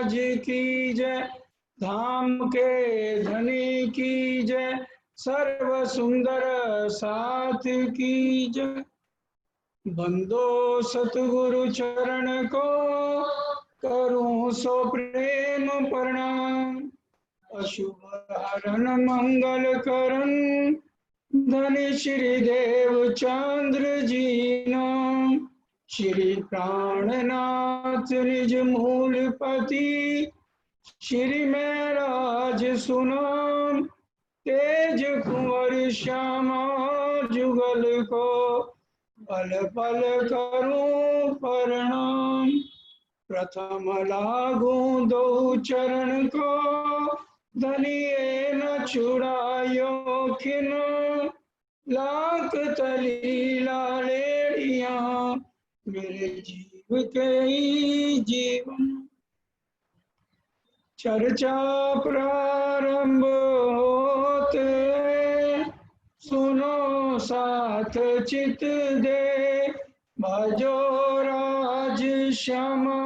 महाराज की जय, धाम के धनी की जय, सर्व सुंदर साथ की जय। बंदो सतगुरु चरण को करूं सो प्रेम प्रणाम, अशुभ हरण मंगल करण धनी श्री देव चंद्र जी नाम। श्री प्राणनाथ निज मूलपति, श्री महराज सुनाम। तेज कुंवर श्यामा जुगल को, पल पल करूं प्रणाम। प्रथम लागू दो चरण को, धनिये न छुड़ायो खिन। लाख तली लालेड़िया, मेरे जीव के जीवन। चर्चा प्रारंभ होते, सुनो साथ चित दे। भजो राज श्यामा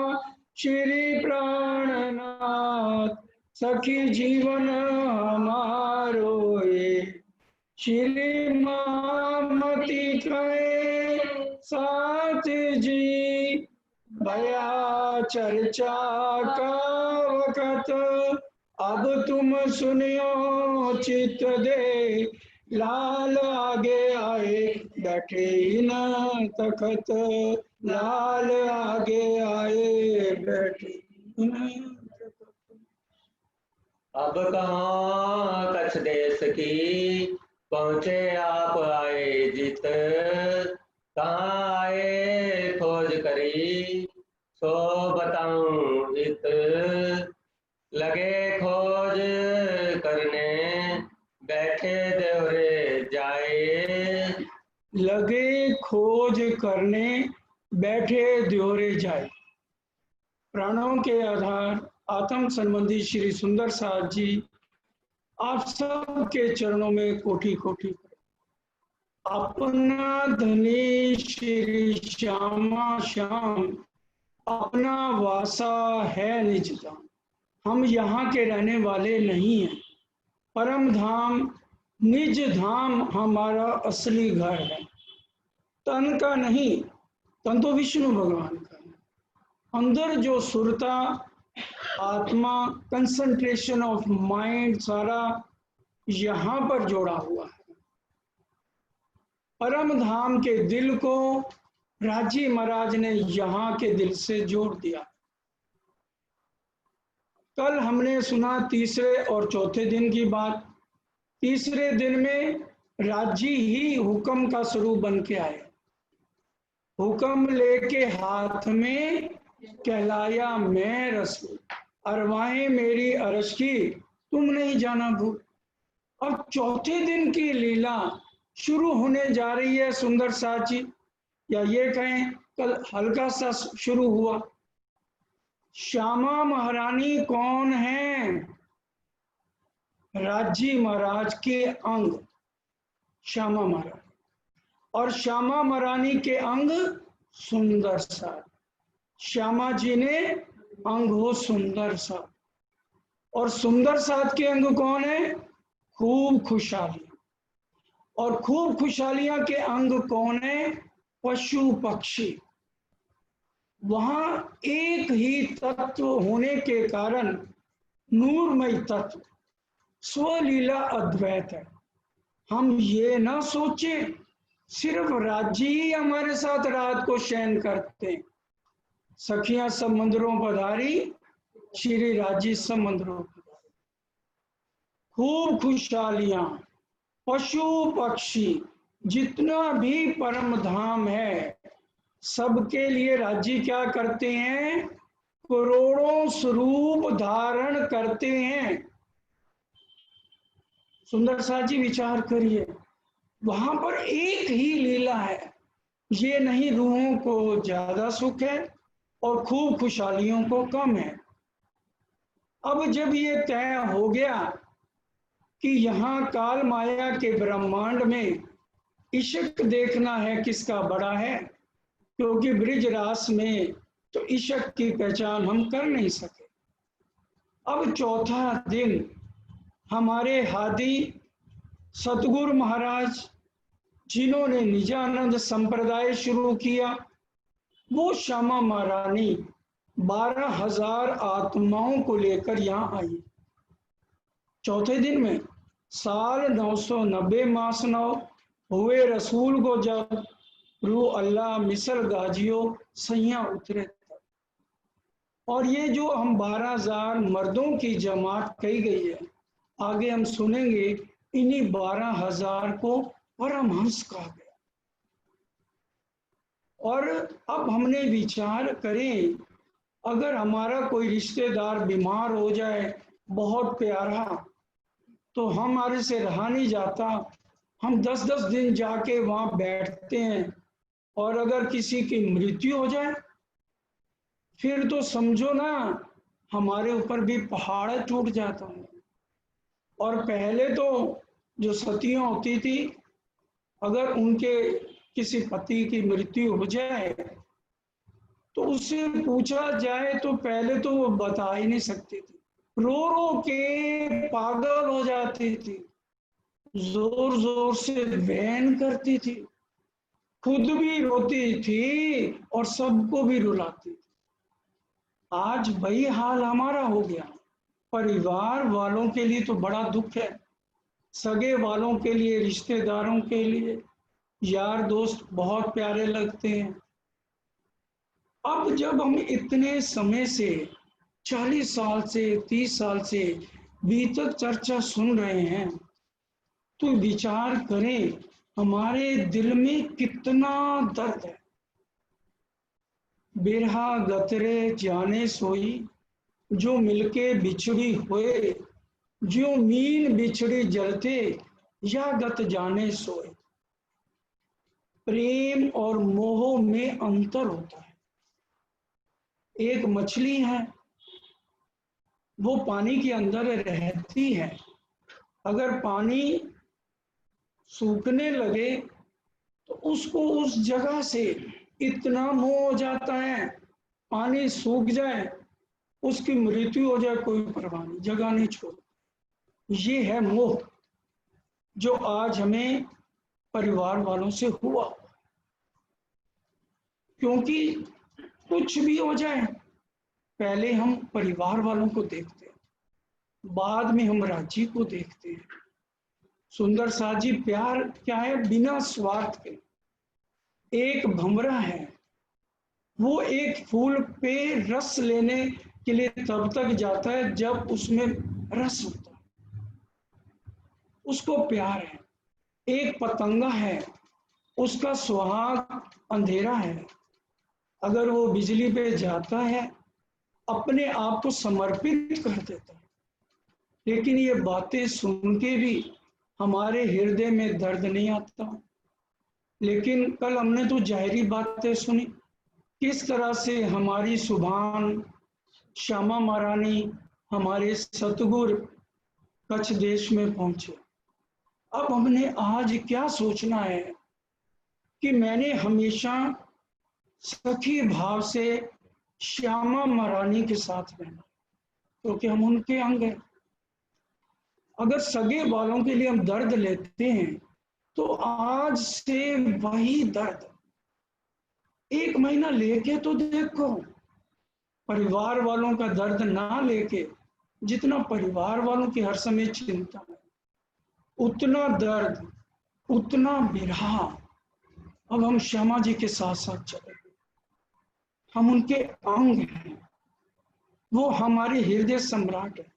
श्री प्राणनाथ, सखी जीवन हमारो ये। श्री मामती कहे साथ जी, भया चर्चा का वक़्त। अब तुम सुनियो चित दे, लाल आगे आए बैठे न तखत। लाल आगे आए बैठे न तखत। अब कहाँ कछ देश की, पहुँचे आप आए जित। कहाँ आए खोज करी, सो बताऊं इत। लगे खोज करने, बैठे देवरे जाए। लगे खोज करने, बैठे द्योरे जाए। प्राणों के आधार आत्म संबंधी श्री सुंदर साथ जी, आप सब के चरणों में कोटि कोटि। अपना धनी श्री श्यामा श्याम, अपना वासा है निज धाम। हम यहाँ के रहने वाले नहीं हैं, परम धाम निज धाम हमारा असली घर है। तन का नहीं, तन तो विष्णु भगवान का है। अंदर जो सुरता, आत्मा, कंसंट्रेशन ऑफ माइंड सारा यहाँ पर जोड़ा हुआ है। परम धाम के दिल को राजी महाराज ने यहाँ के दिल से जोड़ दिया। कल हमने सुना तीसरे और चौथे दिन की बात। तीसरे दिन में राजी ही हुक्म का स्वरूप बन के आए। हुक्म लेके हाथ में कहलाया मैं रसूल, अरवाएं मेरी अरश की तुम नहीं जाना भूल। अब चौथे दिन की लीला शुरू होने जा रही है सुंदर साथ जी, या ये कहें कल हल्का सा शुरू हुआ। श्यामा महारानी कौन है? राजी महाराज के अंग श्यामा महारानी, और श्यामा महारानी के अंग सुंदर साथ। श्यामा जी ने अंग हो सुंदर साथ, और सुंदर साथ के अंग कौन है? खूब खुशहाली। और खूब खुशहालियां के अंग कौन है? पशु पक्षी। वहां एक ही तत्व होने के कारण नूरमय तत्व, स्वलीला अद्वैत है। हम ये ना सोचे सिर्फ राजी ही हमारे साथ रात को शयन करते। सखियां सब मंदिरों पधारी, श्री राजी सब मंदिरों पधारी। खूब खुशहालियां, पशु पक्षी, जितना भी परम धाम है सबके लिए राजी क्या करते हैं? करोड़ों स्वरूप धारण करते हैं। सुंदर साथ जी विचार करिए, वहां पर एक ही लीला है। ये नहीं रूहों को ज्यादा सुख है और खूब खुशहालियों को कम है। अब जब ये तय हो गया कि यहाँ काल माया के ब्रह्मांड में इश्क देखना है किसका बड़ा है, क्योंकि ब्रिज रास में तो इश्क की पहचान हम कर नहीं सके। अब चौथा दिन हमारे हादी सतगुरु महाराज जिन्होंने निजानंद संप्रदाय शुरू किया, वो श्यामा महारानी 12,000 आत्माओं को लेकर यहाँ आई। चौथे दिन में साल 990 मास 9 हुए रसूल को जब रू अल्लाह मिसल गाजियो सैया उतरे तब। और ये जो हम 12,000 मर्दों की जमात कही गई है, आगे हम सुनेंगे इन्हीं 12,000 को परमहंस कहा गया। और अब हमने विचार करें, अगर हमारा कोई रिश्तेदार बीमार हो जाए बहुत प्यारा, तो हमारे से रहा नहीं जाता, हम 10-10 दिन जाके वहां बैठते हैं, और अगर किसी की मृत्यु हो जाए फिर तो समझो ना हमारे ऊपर भी पहाड़ टूट जाता है। और पहले तो जो सतियां होती थी, अगर उनके किसी पति की मृत्यु हो जाए तो उससे पूछा जाए तो पहले तो वो बता ही नहीं सकती थी, रो रो के पागल हो जाती थी, जोर जोर से बहन करती थी, खुद भी रोती थी और सबको भी रुलाती थी। आज वही हाल हमारा हो गया। परिवार वालों के लिए तो बड़ा दुख है, सगे वालों के लिए, रिश्तेदारों के लिए, यार दोस्त बहुत प्यारे लगते हैं। अब जब हम इतने समय से 40 साल से 30 साल से बीतक चर्चा सुन रहे हैं, तो विचार करें हमारे दिल में कितना दर्द है। बिरहा गतरे जाने सोई, जो मिलके बिछड़ी हुए, जो मीन बिछड़ी जलते, या गत जाने सोए। प्रेम और मोह में अंतर होता है। एक मछली है, वो पानी के अंदर रहती है, अगर पानी सूखने लगे तो उसको उस जगह से इतना मोह हो जाता है, पानी सूख जाए, उसकी मृत्यु हो जाए, कोई परवाह नहीं, जगह नहीं छोड़। ये है मोह, जो आज हमें परिवार वालों से हुआ। क्योंकि कुछ भी हो जाए, पहले हम परिवार वालों को देखते हैं, बाद में हम राज्य को देखते हैं। सुंदर साथ जी, प्यार क्या है? बिना स्वार्थ के। एक भंवरा है, वो एक फूल पे रस लेने के लिए तब तक जाता है जब उसमें रस होता है, उसको प्यार है। एक पतंगा है, उसका सुहाग अंधेरा है, अगर वो बिजली पे जाता है अपने आप को समर्पित कर देता है। लेकिन ये बातें सुन के भी हमारे हृदय में दर्द नहीं आता। लेकिन कल हमने तो जाहिरी बातें सुनी, किस तरह से हमारी सुभान श्यामा महारानी हमारे सतगुरु कच्छ देश में पहुंचे। अब हमने आज क्या सोचना है कि मैंने हमेशा सखी भाव से श्यामा महारानी के साथ रहना, क्योंकि हम उनके अंग हैं। अगर सगे वालों के लिए हम दर्द लेते हैं तो आज से वही दर्द 1 महीना लेके तो देखो। परिवार वालों का दर्द ना लेके, जितना परिवार वालों की हर समय चिंता है, उतना दर्द, उतना बिरहा। अब हम श्यामा जी के साथ साथ चले, हम उनके अंग हैं, वो हमारे हृदय सम्राट है,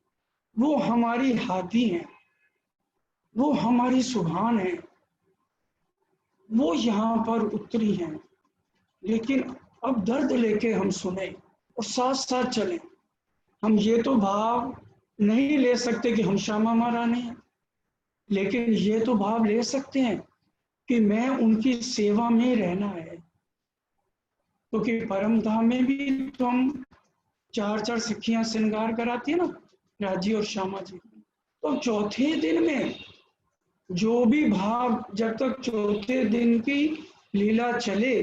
वो हमारी हाथी है, वो हमारी सुभान है, वो यहाँ पर उतरी हैं। लेकिन अब दर्द लेके हम सुने और साथ साथ चले। हम ये तो भाव नहीं ले सकते कि हम श्यामा महारानी हैं, लेकिन ये तो भाव ले सकते हैं कि मैं उनकी सेवा में रहना है। क्योंकि परम धाम में भी तो हम 4-4 सखियां श्रृंगार कराती है ना, राजी और श्यामा जी। तो चौथे दिन में जो भी भाव, जब तक चौथे दिन की लीला चले,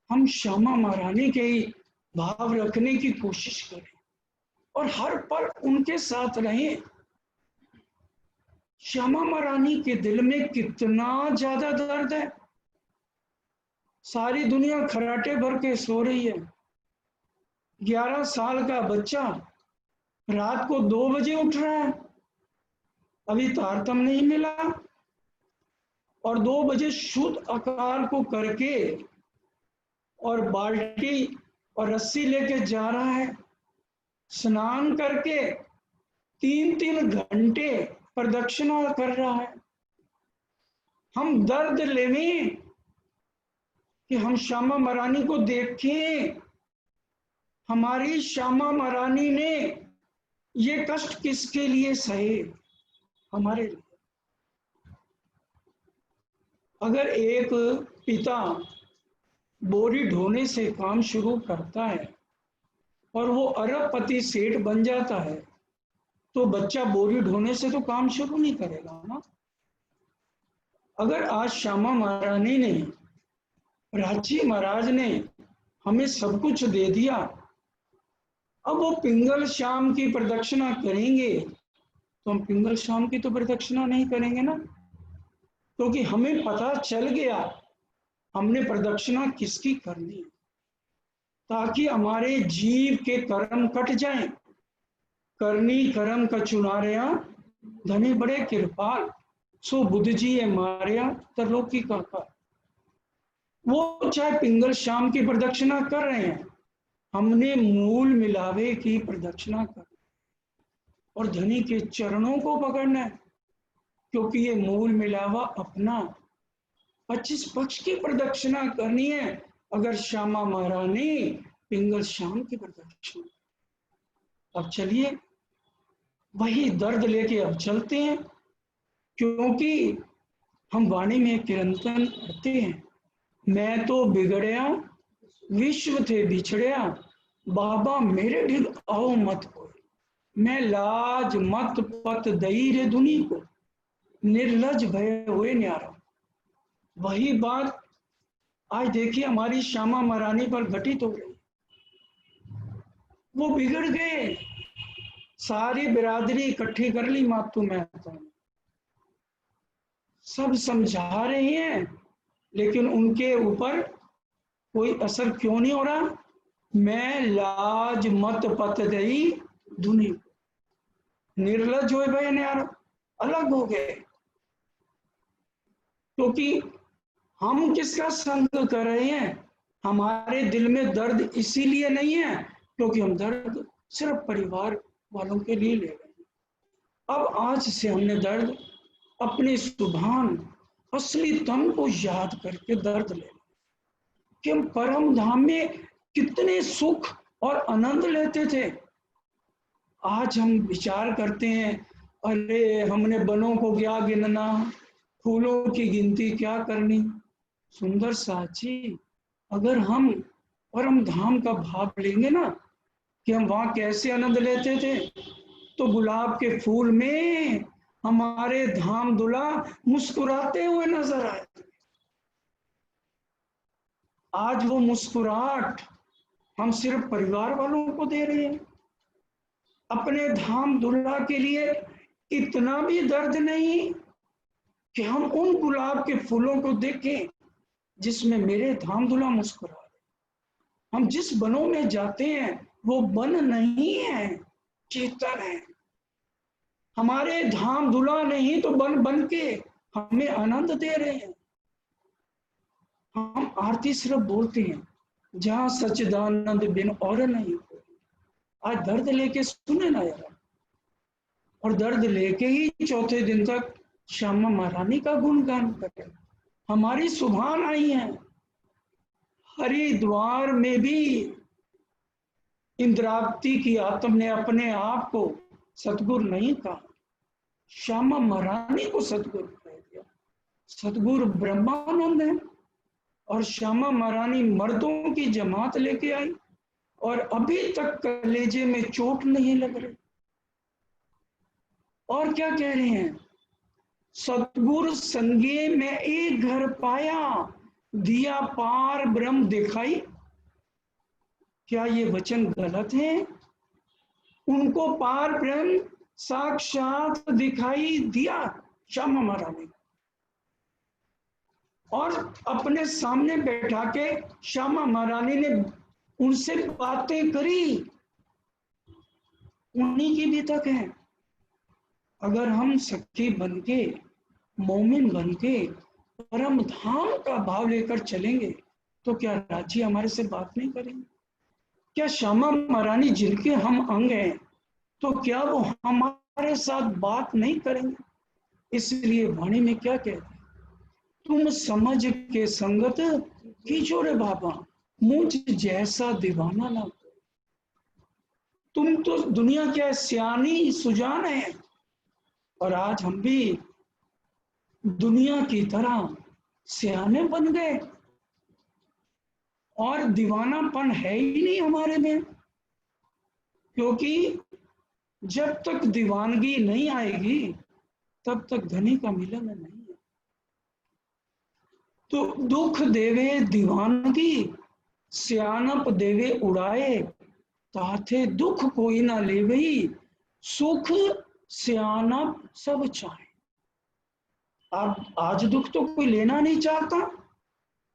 हम श्यामा महारानी के ही भाव रखने की कोशिश करें और हर पल उनके साथ रहें। श्यामा महारानी के दिल में कितना ज्यादा दर्द है। सारी दुनिया खराटे भर के सो रही है। 11 साल का बच्चा रात को 2 बजे उठ रहा है, अभी तारतम नहीं मिला, और 2 बजे शुद्ध अकाल को करके और बाल्टी और रस्सी लेके जा रहा है। स्नान करके 3-3 घंटे प्रदक्षिणा कर रहा है। हम दर्द लेवें कि हम श्यामा महारानी को देखें। हमारी श्यामा महारानी ने ये कष्ट किसके लिए सहे? हमारे लिए। अगर एक पिता बोरी ढोने से काम शुरू करता है और वो अरबपति सेठ बन जाता है, तो बच्चा बोरी ढोने से तो काम शुरू नहीं करेगा ना। अगर आज श्यामा महारानी ने, रांची महाराज ने हमें सब कुछ दे दिया, अब वो पिंगल श्याम की प्रदक्षिणा करेंगे तो हम पिंगल श्याम की तो प्रदक्षिणा नहीं करेंगे ना, क्योंकि हमें पता चल गया हमने प्रदक्षिणा किसकी करनी, ताकि हमारे जीव के कर्म कट जाएं। करनी कर्म का चुनारिया धनी बड़े कृपाल, सो बुद्ध जी है मारिया तरलोकी का। वो चाहे पिंगल श्याम की प्रदक्षिणा कर रहे हैं, हमने मूल मिलावे की प्रदक्षिणा कर और धनी के चरणों को पकड़ना है, क्योंकि ये मूल मिलावा अपना 25 पक्ष की प्रदक्षिणा करनी है। अगर श्यामा महारानी पिंगल श्याम की प्रदक्षिणा। अब चलिए वही दर्द लेके अब चलते हैं, क्योंकि हम वाणी में कीर्तन करते हैं, मैं तो बिगड़या विश्व थे बिछड़या, बाबा मेरे ढिग आओ मत हो, मैं लाज मत पत दई रे दुनी को, निर्लज भय हुए न्यारा। वही बात आज देखिए हमारी श्यामा महारानी पर घटित हो रही। वो बिगड़ गए, सारी बिरादरी इकट्ठी कर ली मातू मेहता, सब समझा रहे हैं, लेकिन उनके ऊपर कोई असर क्यों नहीं हो रहा? मैं लाज मत पत दई दुनी, निर्लज हो गए यार, अलग हो गए। क्योंकि हम किसका संग कर रहे हैं? हमारे दिल में दर्द इसीलिए नहीं है क्योंकि हम दर्द सिर्फ परिवार वालों के लिए ले रहे हैं। अब आज से हमने दर्द अपने सुभान असली तन को याद करके दर्द ले, कि हम परम धाम में कितने सुख और आनंद लेते थे। आज हम विचार करते हैं, अरे हमने बनों को क्या गिनना, फूलों की गिनती क्या करनी। सुंदर साची, अगर हम परम धाम का भाव लेंगे ना कि हम वहां कैसे आनंद लेते थे, तो गुलाब के फूल में हमारे धाम दुला मुस्कुराते हुए नजर आए। आज वो मुस्कुराहट हम सिर्फ परिवार वालों को दे रहे हैं। अपने धाम दुल्हा के लिए इतना भी दर्द नहीं कि हम उन गुलाब के फूलों को देखें जिसमें मेरे धाम दुल्हा मुस्कुरा रहे। हम जिस बनों में जाते हैं वो बन नहीं है, चेतन है। हमारे धाम दुल्हा नहीं तो बन बन के हमें आनंद दे रहे हैं। हम आरती सिर्फ बोलते हैं, जहां सच्चिदानंद बिन और नहीं। आज दर्द लेके सुने ना यार, और दर्द लेके ही चौथे दिन तक श्यामा महारानी का गुणगान करें। हमारी सुभान आई है। हरिद्वार में भी इंद्रावती की आत्म ने अपने आप को सतगुरु नहीं कहा, श्यामा महारानी को सतगुरु कह दिया। सतगुरु ब्रह्मानंद है और श्यामा महारानी मर्दों की जमात लेके आई और अभी तक कलेजे में चोट नहीं लग रही। और क्या कह रहे हैं? सतगुरु संगे में एक घर पाया, दिया पार ब्रह्म दिखाई। क्या ये वचन गलत है? उनको पार ब्रह्म साक्षात दिखाई दिया श्यामा महारानी, और अपने सामने बैठा के श्यामा महारानी ने उनसे बातें करी। उन्हीं की भी तक है। अगर हम सखी बनके, मोमिन बनके परम धाम का भाव लेकर चलेंगे तो क्या राजी हमारे से बात नहीं करेंगे? क्या श्यामा महारानी जिनके हम अंग हैं तो क्या वो हमारे साथ बात नहीं करेंगे? इसलिए वाणी में क्या कहते हैं, तुम समझ के संगत कीचो रे बाबा, मुझ जैसा दीवाना ना। तुम तो दुनिया क्या सियानी सुजान है, और आज हम भी दुनिया की तरह सियाने बन गए और दीवानापन है ही नहीं हमारे में। क्योंकि जब तक दीवानगी नहीं आएगी तब तक धनी का मिलन नहीं है। तो दुख देवे दीवानगी, सियानप देवे उड़ाए, ताथे दुख कोई ना ले गई, सुख सियानप सब चाहे। आज दुख तो कोई लेना नहीं चाहता,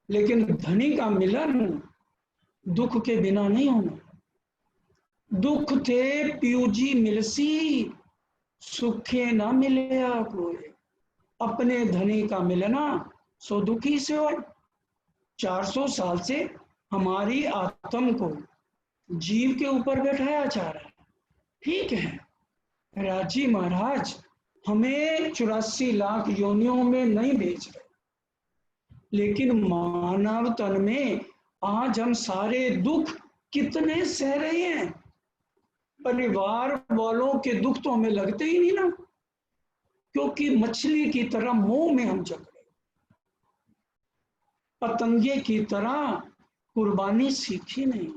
लेकिन धनी का मिलन दुख के बिना नहीं होना। दुख थे प्यूजी मिलसी, सुखे ना मिले कोई, अपने धनी का मिलना सो दुखी से हो। 400 साल से हमारी आत्म को जीव के ऊपर बैठाया जा रहा है। ठीक है, राजी महाराज हमें 84 लाख योनियों में नहीं भेज रहे, लेकिन मानव तन में आज हम सारे दुख कितने सह रहे हैं। परिवार वालों के दुख तो हमें लगते ही नहीं ना, क्योंकि मछली की तरह मोह में हम जकड़े, पतंगे की तरह कुर्बानी सीखी नहीं।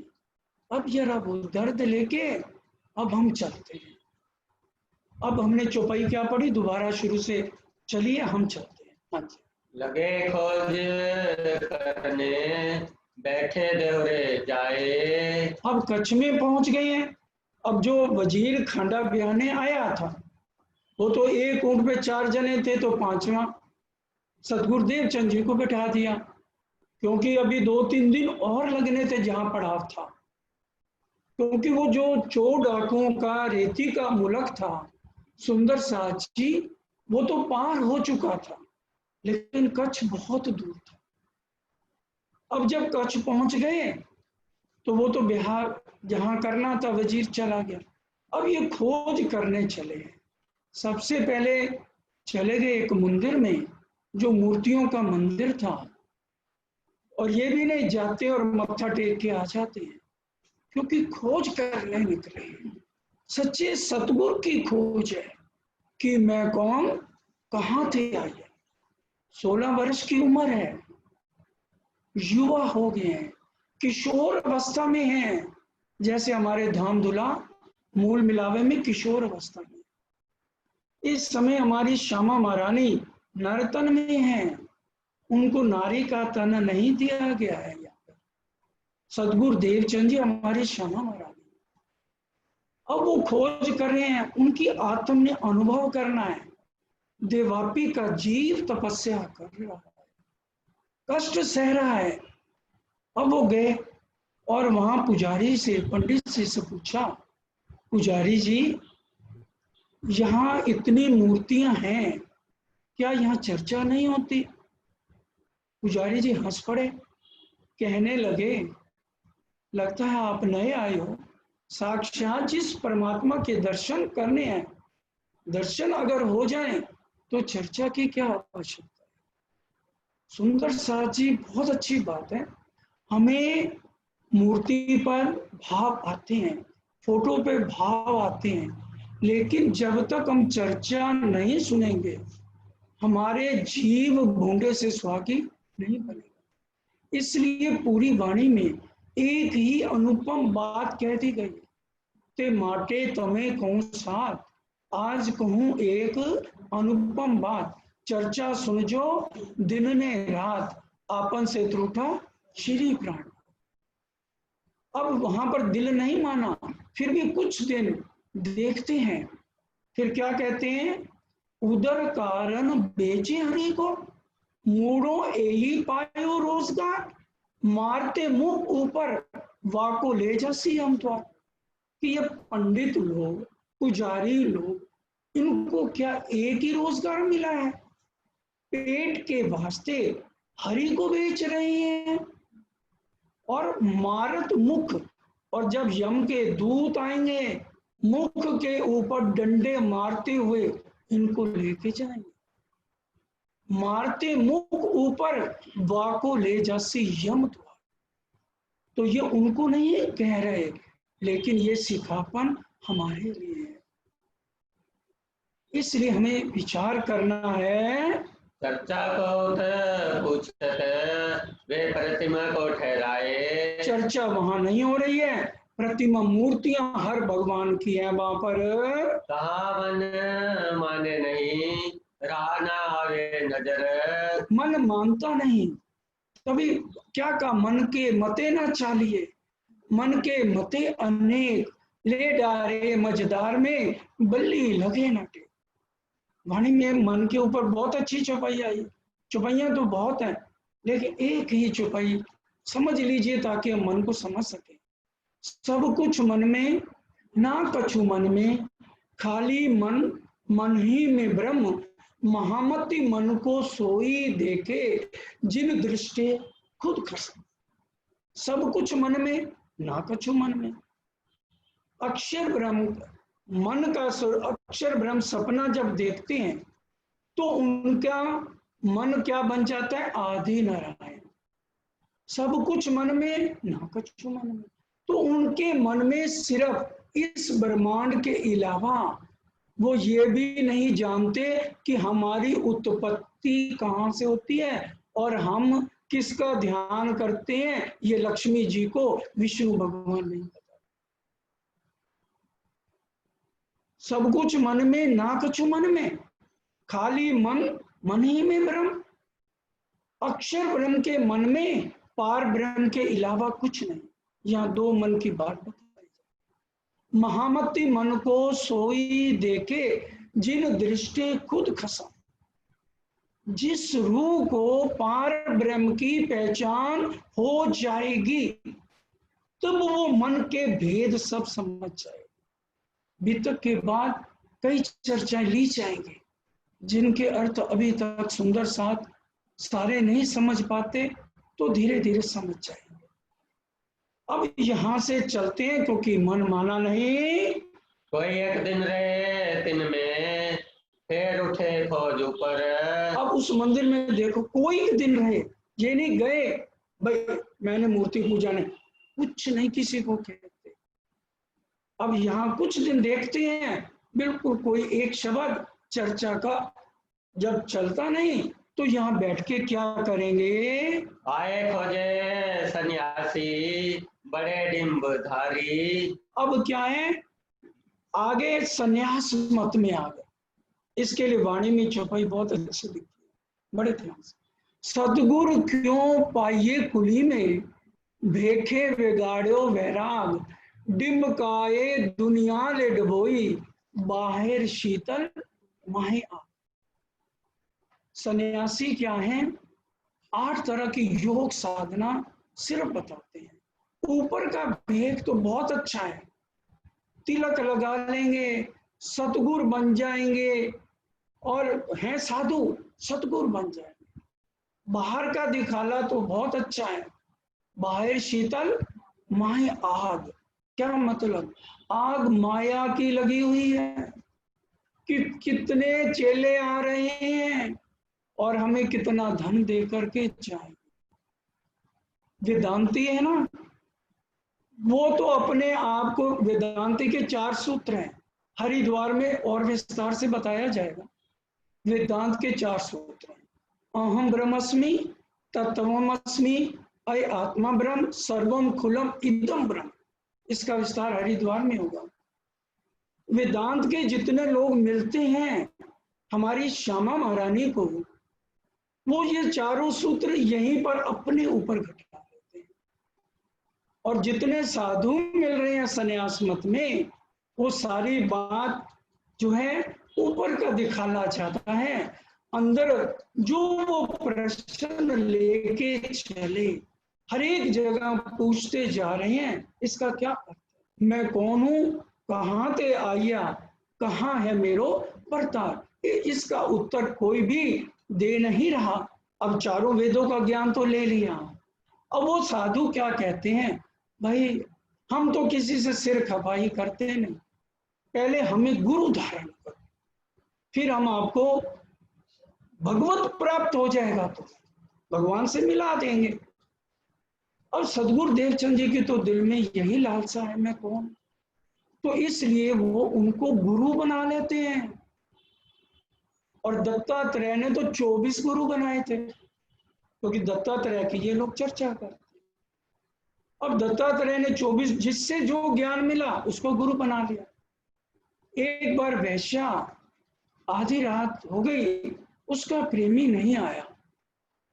अब जरा वो दर्द लेके अब हम चलते हैं। अब हमने चौपाई क्या पढ़ी, दोबारा शुरू से चलिए हम चलते हैं। हाँ जी। लगे खोज करने बैठे देवरे जाए। अब कच्छ में पहुंच गए हैं। अब जो वजीर खांडा ब्याने आया था वो तो एक ऊंट पे 4 जने थे, तो 5वां सतगुरुदेव चंद जी को बैठा दिया, क्योंकि अभी 2-3 दिन और लगने थे जहां पड़ाव था। क्योंकि वो जो चोर डाकुओं का रेती का मुल्क था सुंदर साची, वो तो पार हो चुका था, लेकिन कच्छ बहुत दूर था। अब जब कच्छ पहुंच गए तो वो तो बिहार जहां करना था वजीर चला गया। अब ये खोज करने चले हैं। सबसे पहले चले गए एक मंदिर में जो मूर्तियों का मंदिर था, और ये भी नहीं जाते और मत्था टेक के आ जाते हैं, क्योंकि खोज करने निकले हैं। सच्चे सतगुरु की खोज है कि मैं कौन, कहाँ थे आइए। 16 वर्ष की उम्र है, युवा हो गए हैं, किशोर अवस्था में हैं, जैसे हमारे धामधुला मूल मिलावे में किशोर अवस्था में। इस समय हमारी श्यामा महारानी नर्तन में हैं, उनको नारी का तन नहीं दिया गया है। यहाँ पर सदगुरु देवचंद जी हमारी श्यामा महारानी, अब वो खोज कर रहे हैं, उनकी आत्म ने अनुभव करना है। देवापी का जीव तपस्या कर रहा है, कष्ट सह रहा है। अब वो गए और वहां पुजारी से, पंडित से पूछा, पुजारी जी यहाँ इतनी मूर्तियां हैं, क्या यहाँ चर्चा नहीं होती? पुजारी जी हंस पड़े, कहने लगे, लगता है आप नए आए हो, साक्षात जिस परमात्मा के दर्शन करने हैं, दर्शन अगर हो जाए तो चर्चा की क्या आवश्यकता है। सुंदर साथ जी, बहुत अच्छी बात है, हमें मूर्ति पर भाव आते हैं, फोटो पे भाव आते हैं, लेकिन जब तक हम चर्चा नहीं सुनेंगे हमारे जीव भूंडे से सुहागी नहीं बनेगा। इसलिए पूरी वाणी में एक ही अनुपम बात कह दी गई, ते माटे तमें कहूं साथ, आज कहूं एक अनुपम बात, चर्चा सुन जो दिन ने रात, आपन से त्रुटा श्री प्राण। अब वहां पर दिल नहीं माना, फिर भी कुछ दिन देखते हैं, फिर क्या कहते हैं, उदर कारण बेचे हरि को, मूड़ो यही पायो रोजगार, मारते मुख ऊपर वाको ले जसी हम तो। कि ये पंडित लोग, पुजारी लोग, इनको क्या एक ही रोजगार मिला है? पेट के वास्ते हरि को बेच रहे हैं और मारत मुख, और जब यम के दूत आएंगे मुख के ऊपर डंडे मारते हुए इनको लेके जाएंगे। मारते मुख ऊपर वाको ले जासी यम द्वार। तो ये उनको नहीं कह रहे, लेकिन ये सिखापन हमारे लिए है। इसलिए हमें विचार करना है। चर्चा को पूछते वे प्रतिमा को ठहराए। चर्चा वहां नहीं हो रही है, प्रतिमा मूर्तियां हर भगवान की है वहां पर। कहा मन माने नहीं, रहा ना आवे नजर। मन मानता नहीं, तभी क्या कहा, मन के मते ना चालिए, मन के मते अनेक, ले डारे मझदार में बल्ली लगे नटे। वाणी में मन के ऊपर बहुत अच्छी चौपाई आई, चौपाइयां तो बहुत है, लेकिन एक ही चौपाई समझ लीजिए ताकि हम मन को समझ सके। सब कुछ मन में, ना कछु मन में, खाली मन, मन ही में ब्रह्म, महामति मन को सोई देखे, जिन दृष्टि खुद खस। सब कुछ मन में, ना कछु मन में। अक्षर ब्रह्म मन का अक्षर ब्रह्म सपना जब देखते हैं तो उनका मन क्या बन जाता है, आदि नारायण। सब कुछ मन में, ना कछु मन में। तो उनके मन में सिर्फ इस ब्रह्मांड के अलावा वो ये भी नहीं जानते कि हमारी उत्पत्ति कहाँ से होती है और हम किसका ध्यान करते हैं। ये लक्ष्मी जी को विष्णु भगवान नहीं पता। सब कुछ मन में, ना कछु मन में, खाली मन, मन ही में ब्रह्म। अक्षर ब्रह्म के मन में पार ब्रह्म के अलावा कुछ नहीं। यहाँ दो मन की बात बताई जाए। महामति मन को सोई देखे, जिन दृष्टि खुद खसा। जिस रूह को पार ब्रह्म की पहचान हो जाएगी तब वो मन के भेद सब समझ जाए। बीतक के बाद कई चर्चाएं ली जाएंगी जिनके अर्थ अभी तक सुंदर साथ सारे नहीं समझ पाते, तो धीरे धीरे समझ जाएंगे। अब यहां से चलते हैं क्योंकि मन माना नहीं। कोई एक दिन रहे दिन में, फिर उठे फौज ऊपर। अब उस मंदिर में देखो, कोई एक दिन रहे, ये नहीं गए भाई मैंने मूर्ति पूजा नहीं, कुछ नहीं किसी को कहते। अब यहाँ कुछ दिन देखते हैं, बिल्कुल कोई एक शब्द चर्चा का जब चलता नहीं तो यहाँ बैठ के क्या करेंगे। आए खोजे सन्यासी, बड़े डिम्बधारी। अब क्या है, आगे सन्यास मत में आ गए। इसके लिए वाणी में चौपाई बहुत अच्छी दिखती है, बड़े ध्यान से। सतगुरु क्यों पाइये कुली में, भेखे बिगाड़ो वैराग, डिम्बकाए दुनिया ले डबोई, बाहर शीतल माहे आ। सन्यासी क्या है, 8 तरह की योग साधना सिर्फ बताते हैं। ऊपर का भेद तो बहुत अच्छा है, तिलक लगा लेंगे, सतगुरु बन जाएंगे और हैं साधु, सतगुरु बन जाएंगे। बाहर का दिखाला तो बहुत अच्छा है, बाहर शीतल माहे आग। क्या मतलब, आग माया की लगी हुई है कि कितने चेले आ रहे हैं और हमें कितना धन दे करके जाएंगे। वेदांती है ना, वो तो अपने आप को, वेदांती के 4 सूत्र हैं, हरिद्वार में और विस्तार से बताया जाएगा। वेदांत के 4 सूत्र हैं, अहम ब्रह्मस्मि, तत्वमस्मि, अय आत्मा ब्रह्म, सर्वम खुलम इदम ब्रह्म। इसका विस्तार हरिद्वार में होगा। वेदांत के जितने लोग मिलते हैं हमारी श्यामा महारानी को, वो ये चारों सूत्र यहीं पर अपने ऊपर घटा लेते हैं। और जितने साधु मिल रहे हैं संन्यास मत में, वो सारी बात जो है ऊपर का दिखाना चाहता है, अंदर जो वो प्रश्न लेके चले, हर एक जगह पूछते जा रहे हैं इसका क्या अर्थ है, मैं कौन हूं, कहाँ ते आया, कहाँ है मेरो प्रताप। इसका उत्तर कोई भी दे नहीं रहा। अब चारों वेदों का ज्ञान तो ले लिया, अब वो साधु क्या कहते हैं, भाई हम तो किसी से सिर खपाई करते नहीं, पहले हमें गुरु धारण करो, फिर हम आपको भगवत प्राप्त हो जाएगा तो भगवान से मिला देंगे। और सदगुरु देवचंद जी की तो दिल में यही लालसा है, मैं कौन, तो इसलिए वो उनको गुरु बना लेते हैं। और दत्तात्रेय ने तो 24 गुरु बनाए थे, क्योंकि दत्तात्रेय की ये लोग चर्चा करते। अब दत्तात्रेय ने 24, जिससे जो ज्ञान मिला उसको गुरु बना लिया। एक बार वैश्या आधी रात हो गई, उसका प्रेमी नहीं आया,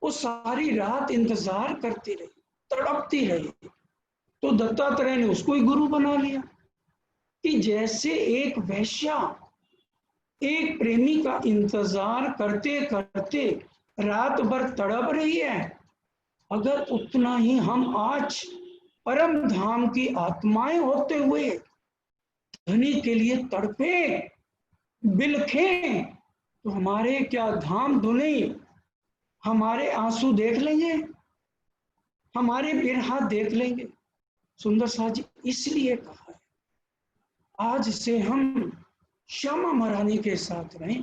वो सारी रात इंतजार करती रही, तड़पती रही, तो दत्तात्रेय ने उसको ही गुरु बना लिया। कि जैसे एक वैश्या एक प्रेमी का इंतजार करते करते रात भर तड़प रही है, अगर उतना ही हम आज परम धाम की आत्माएं होते हुए धनी के लिए तड़पे बिलखें, तो हमारे क्या धाम धुनी, हमारे आंसू देख लेंगे, हमारे बिरहा देख लेंगे। सुंदर साथ जी इसलिए कहा है आज से हम श्यामा महारानी के साथ रहें,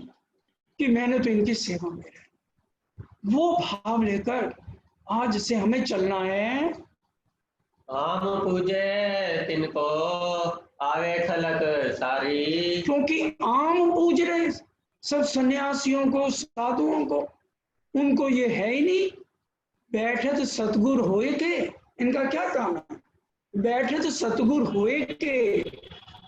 कि मैंने तो इनकी सेवा में रहे, वो भाव लेकर आज से हमें चलना है। आम पूजे तिनको आवे खलक सारी, क्योंकि आम पूज रहे सब सन्यासियों को, साधुओं को, उनको ये है ही नहीं बैठत सतगुर होए के, इनका क्या काम है, बैठत सतगुर होए के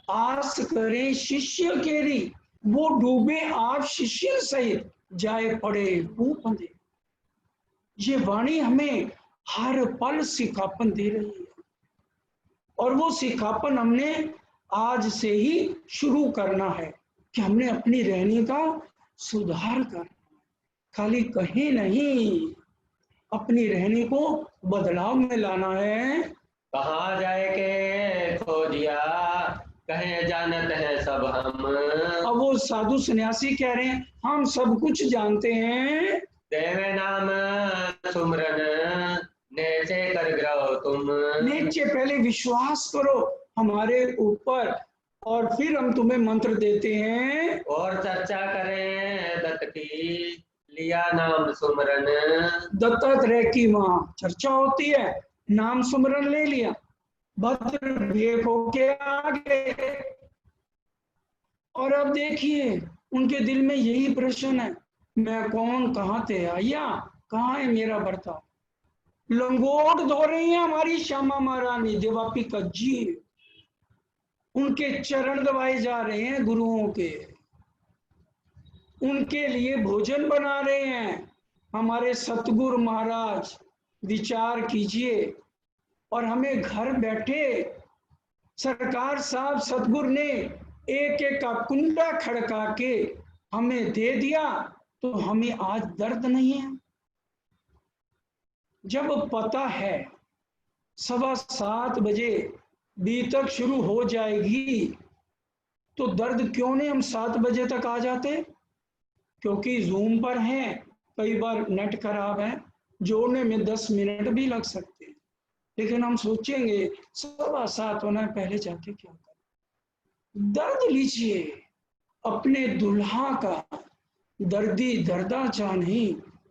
आस करें शिष्य केरी, वो डूबे आप शिष्य सहित जाए पड़े बंधे। ये वाणी हमें हर पल सिखापन दे रही है, और वो सिखापन हमने आज से ही शुरू करना है कि हमने अपनी रहनी का सुधार करना, खाली कहीं नहीं, अपनी रहनी को बदलाव में लाना है। कहाँ जाए के खोजिया कहे जानत है सब हम, अब वो साधु सन्यासी कह रहे हैं हम सब कुछ जानते हैं, देवे नाम सुमरन नेचे कर ग्रहो तुम, नीचे पहले विश्वास करो हमारे ऊपर और फिर हम तुम्हें मंत्र देते हैं। और चर्चा करें दत्त की लिया नाम सुमरन, दत्तात्रेय की वहां चर्चा होती है, नाम सुमरन ले लिया, भद्र भेक होके आ गए। और अब देखिए उनके दिल में यही प्रश्न है, मैं कौन, कहाँ थे आया, कहाँ है मेरा बर्ताव। लंगोट धो रही है हमारी श्यामा महारानी देवापिका जी, उनके चरण दबाए जा रहे हैं गुरुओं के, उनके लिए भोजन बना रहे हैं हमारे सतगुरु महाराज। विचार कीजिए, और हमें घर बैठे सरकार साहब सतगुरु ने एक एक का कुंडा खड़का के हमें दे दिया, तो हमें आज दर्द नहीं है। जब पता है 7:15 बजे बीतक शुरू हो जाएगी, तो दर्द क्यों नहीं, हम 7 बजे तक आ जाते, क्योंकि जूम पर हैं, कई बार नेट खराब है, जोड़ने में 10 मिनट भी लग सकते हैं, लेकिन हम सोचेंगे 7:15 होना है, पहले जाके क्या करें। दर्द लीजिए अपने दुल्हा का, दर्दी दर्दा जाने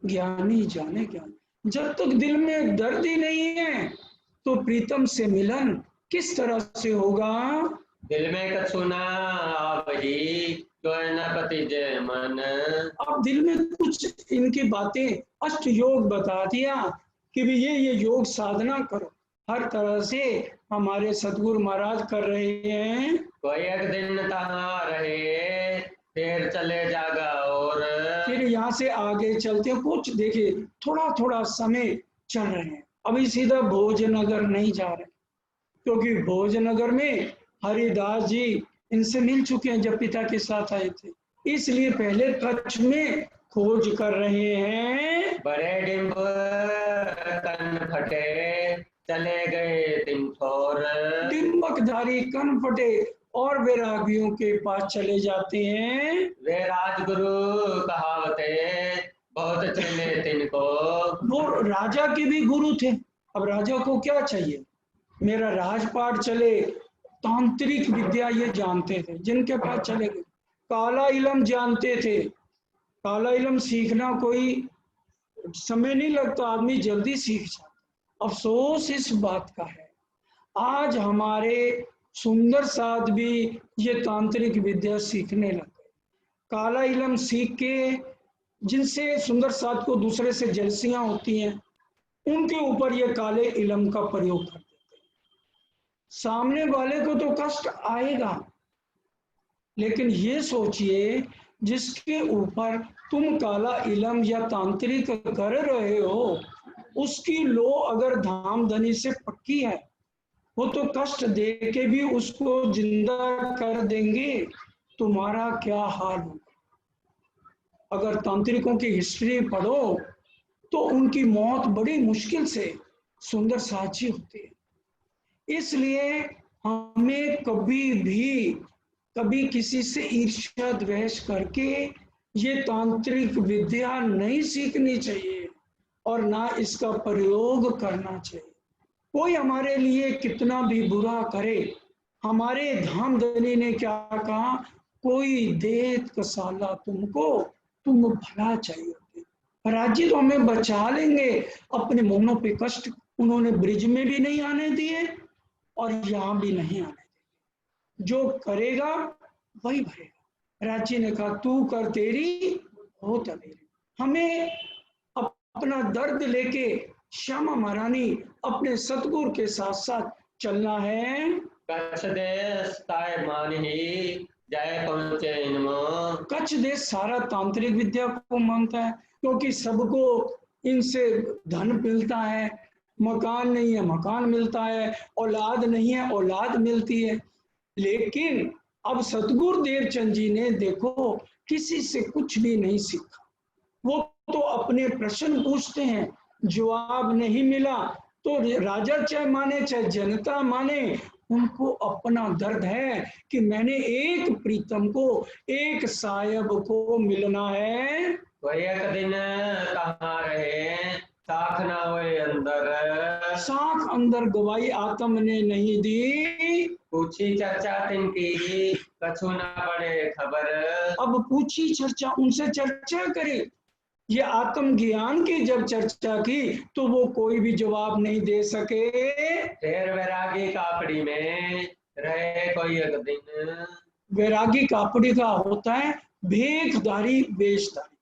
ज्ञानी जाने ज्ञान। जब तक दिल में दर्द ही नहीं है तो प्रीतम से मिलन किस तरह से होगा। दिल में कछु ना आवही तो न पति जय मन, अब दिल में कुछ इनकी बातें अष्ट योग बता दिया कि भी ये योग साधना करो, हर तरह से हमारे सतगुरु महाराज कर रहे हैं। कोई एक दिन तहाँ रहे फिर चले जागा, और फिर यहाँ से आगे चलते हैं, कुछ देखिए थोड़ा थोड़ा समय चल रहे हैं, अभी सीधा भोजनगर नहीं जा रहे, क्योंकि भोजनगर में हरिदास जी इनसे मिल चुके हैं जब पिता के साथ आए थे, इसलिए पहले कच्छ में खोज कर रहे हैं। बड़े डिम्ब कन फटे चले गए तिमठोर, डिम्बकधारी कन फटे और वैरागियों के पास चले जाते हैं। वे राजगुरु कहावते बहुत चले तिनको, वो राजा के भी गुरु थे। अब राजा को क्या चाहिए, मेरा राजपाट चले, तांत्रिक विद्या ये जानते थे, जिनके पास चले गए। काला इलम जानते थे, काला इलम सीखना कोई समय नहीं लगता, आदमी जल्दी सीख जाता। अफसोस इस बात का है आज हमारे सुंदर साध भी ये तांत्रिक विद्या सीखने लग गए। काला इलम सीख के, जिनसे सुंदर साध को दूसरे से जलसियां होती हैं, उनके ऊपर ये काले इलम का प्रयोग कर देते हैं। सामने वाले को तो कष्ट आएगा, लेकिन ये सोचिए जिसके ऊपर तुम काला इलम या तांत्रिक कर रहे हो, उसकी लो अगर धामधनी से पक्की है, वो तो कष्ट दे के भी उसको जिंदा कर देंगे, तुम्हारा क्या हाल होगा। अगर तांत्रिकों की हिस्ट्री पढ़ो तो उनकी मौत बड़ी मुश्किल से सुंदर साची होती है। इसलिए हमें कभी किसी से ईर्ष्या द्वेष करके ये तांत्रिक विद्या नहीं सीखनी चाहिए और ना इसका प्रयोग करना चाहिए। कोई हमारे लिए कितना भी बुरा करे, हमारे धामधनी ने क्या कहा, कोई देत कसाला तुमको, तुम भला चाहिए। राज्य तो हमें बचा लेंगे, अपने मोहनों पे कष्ट उन्होंने ब्रिज में भी नहीं आने दिए और यहां भी नहीं आने दिए। जो करेगा वही भरेगा। राज्य ने कहा तू कर तेरी हो तबेरी। हमें अपना दर्द लेके श्यामा महारानी अपने सतगुरु के साथ साथ चलना है। कच्छ देश ताय मानही जय पहुंचे इनमो, कच्छ देश सारा तांत्रिक विद्या को मानता है, क्योंकि सबको इनसे धन मिलता है, मकान नहीं है मकान मिलता है, औलाद नहीं है औलाद मिलती है। लेकिन अब सतगुरु देवचंद जी ने देखो किसी से कुछ भी नहीं सीखा, वो तो अपने प्रश्न पूछते हैं, जवाब नहीं मिला तो राजा चाहे माने चाहे जनता माने, उनको अपना दर्द है कि मैंने एक प्रीतम को, एक सायब को मिलना है। तो एक दिन कहाँ रहे साख ना हुए अंदर, साख अंदर गवाही आत्म ने नहीं दी, पूछी चर्चा तिनकी कछु न पड़े खबर। अब पूछी चर्चा, उनसे चर्चा करे, ये आत्म ज्ञान की जब चर्चा की तो वो कोई भी जवाब नहीं दे सके। फिर वैरागी कापड़ी में रहे कोई एक दिन, वैरागी कापड़ी का होता है भेखधारी वेशधारी।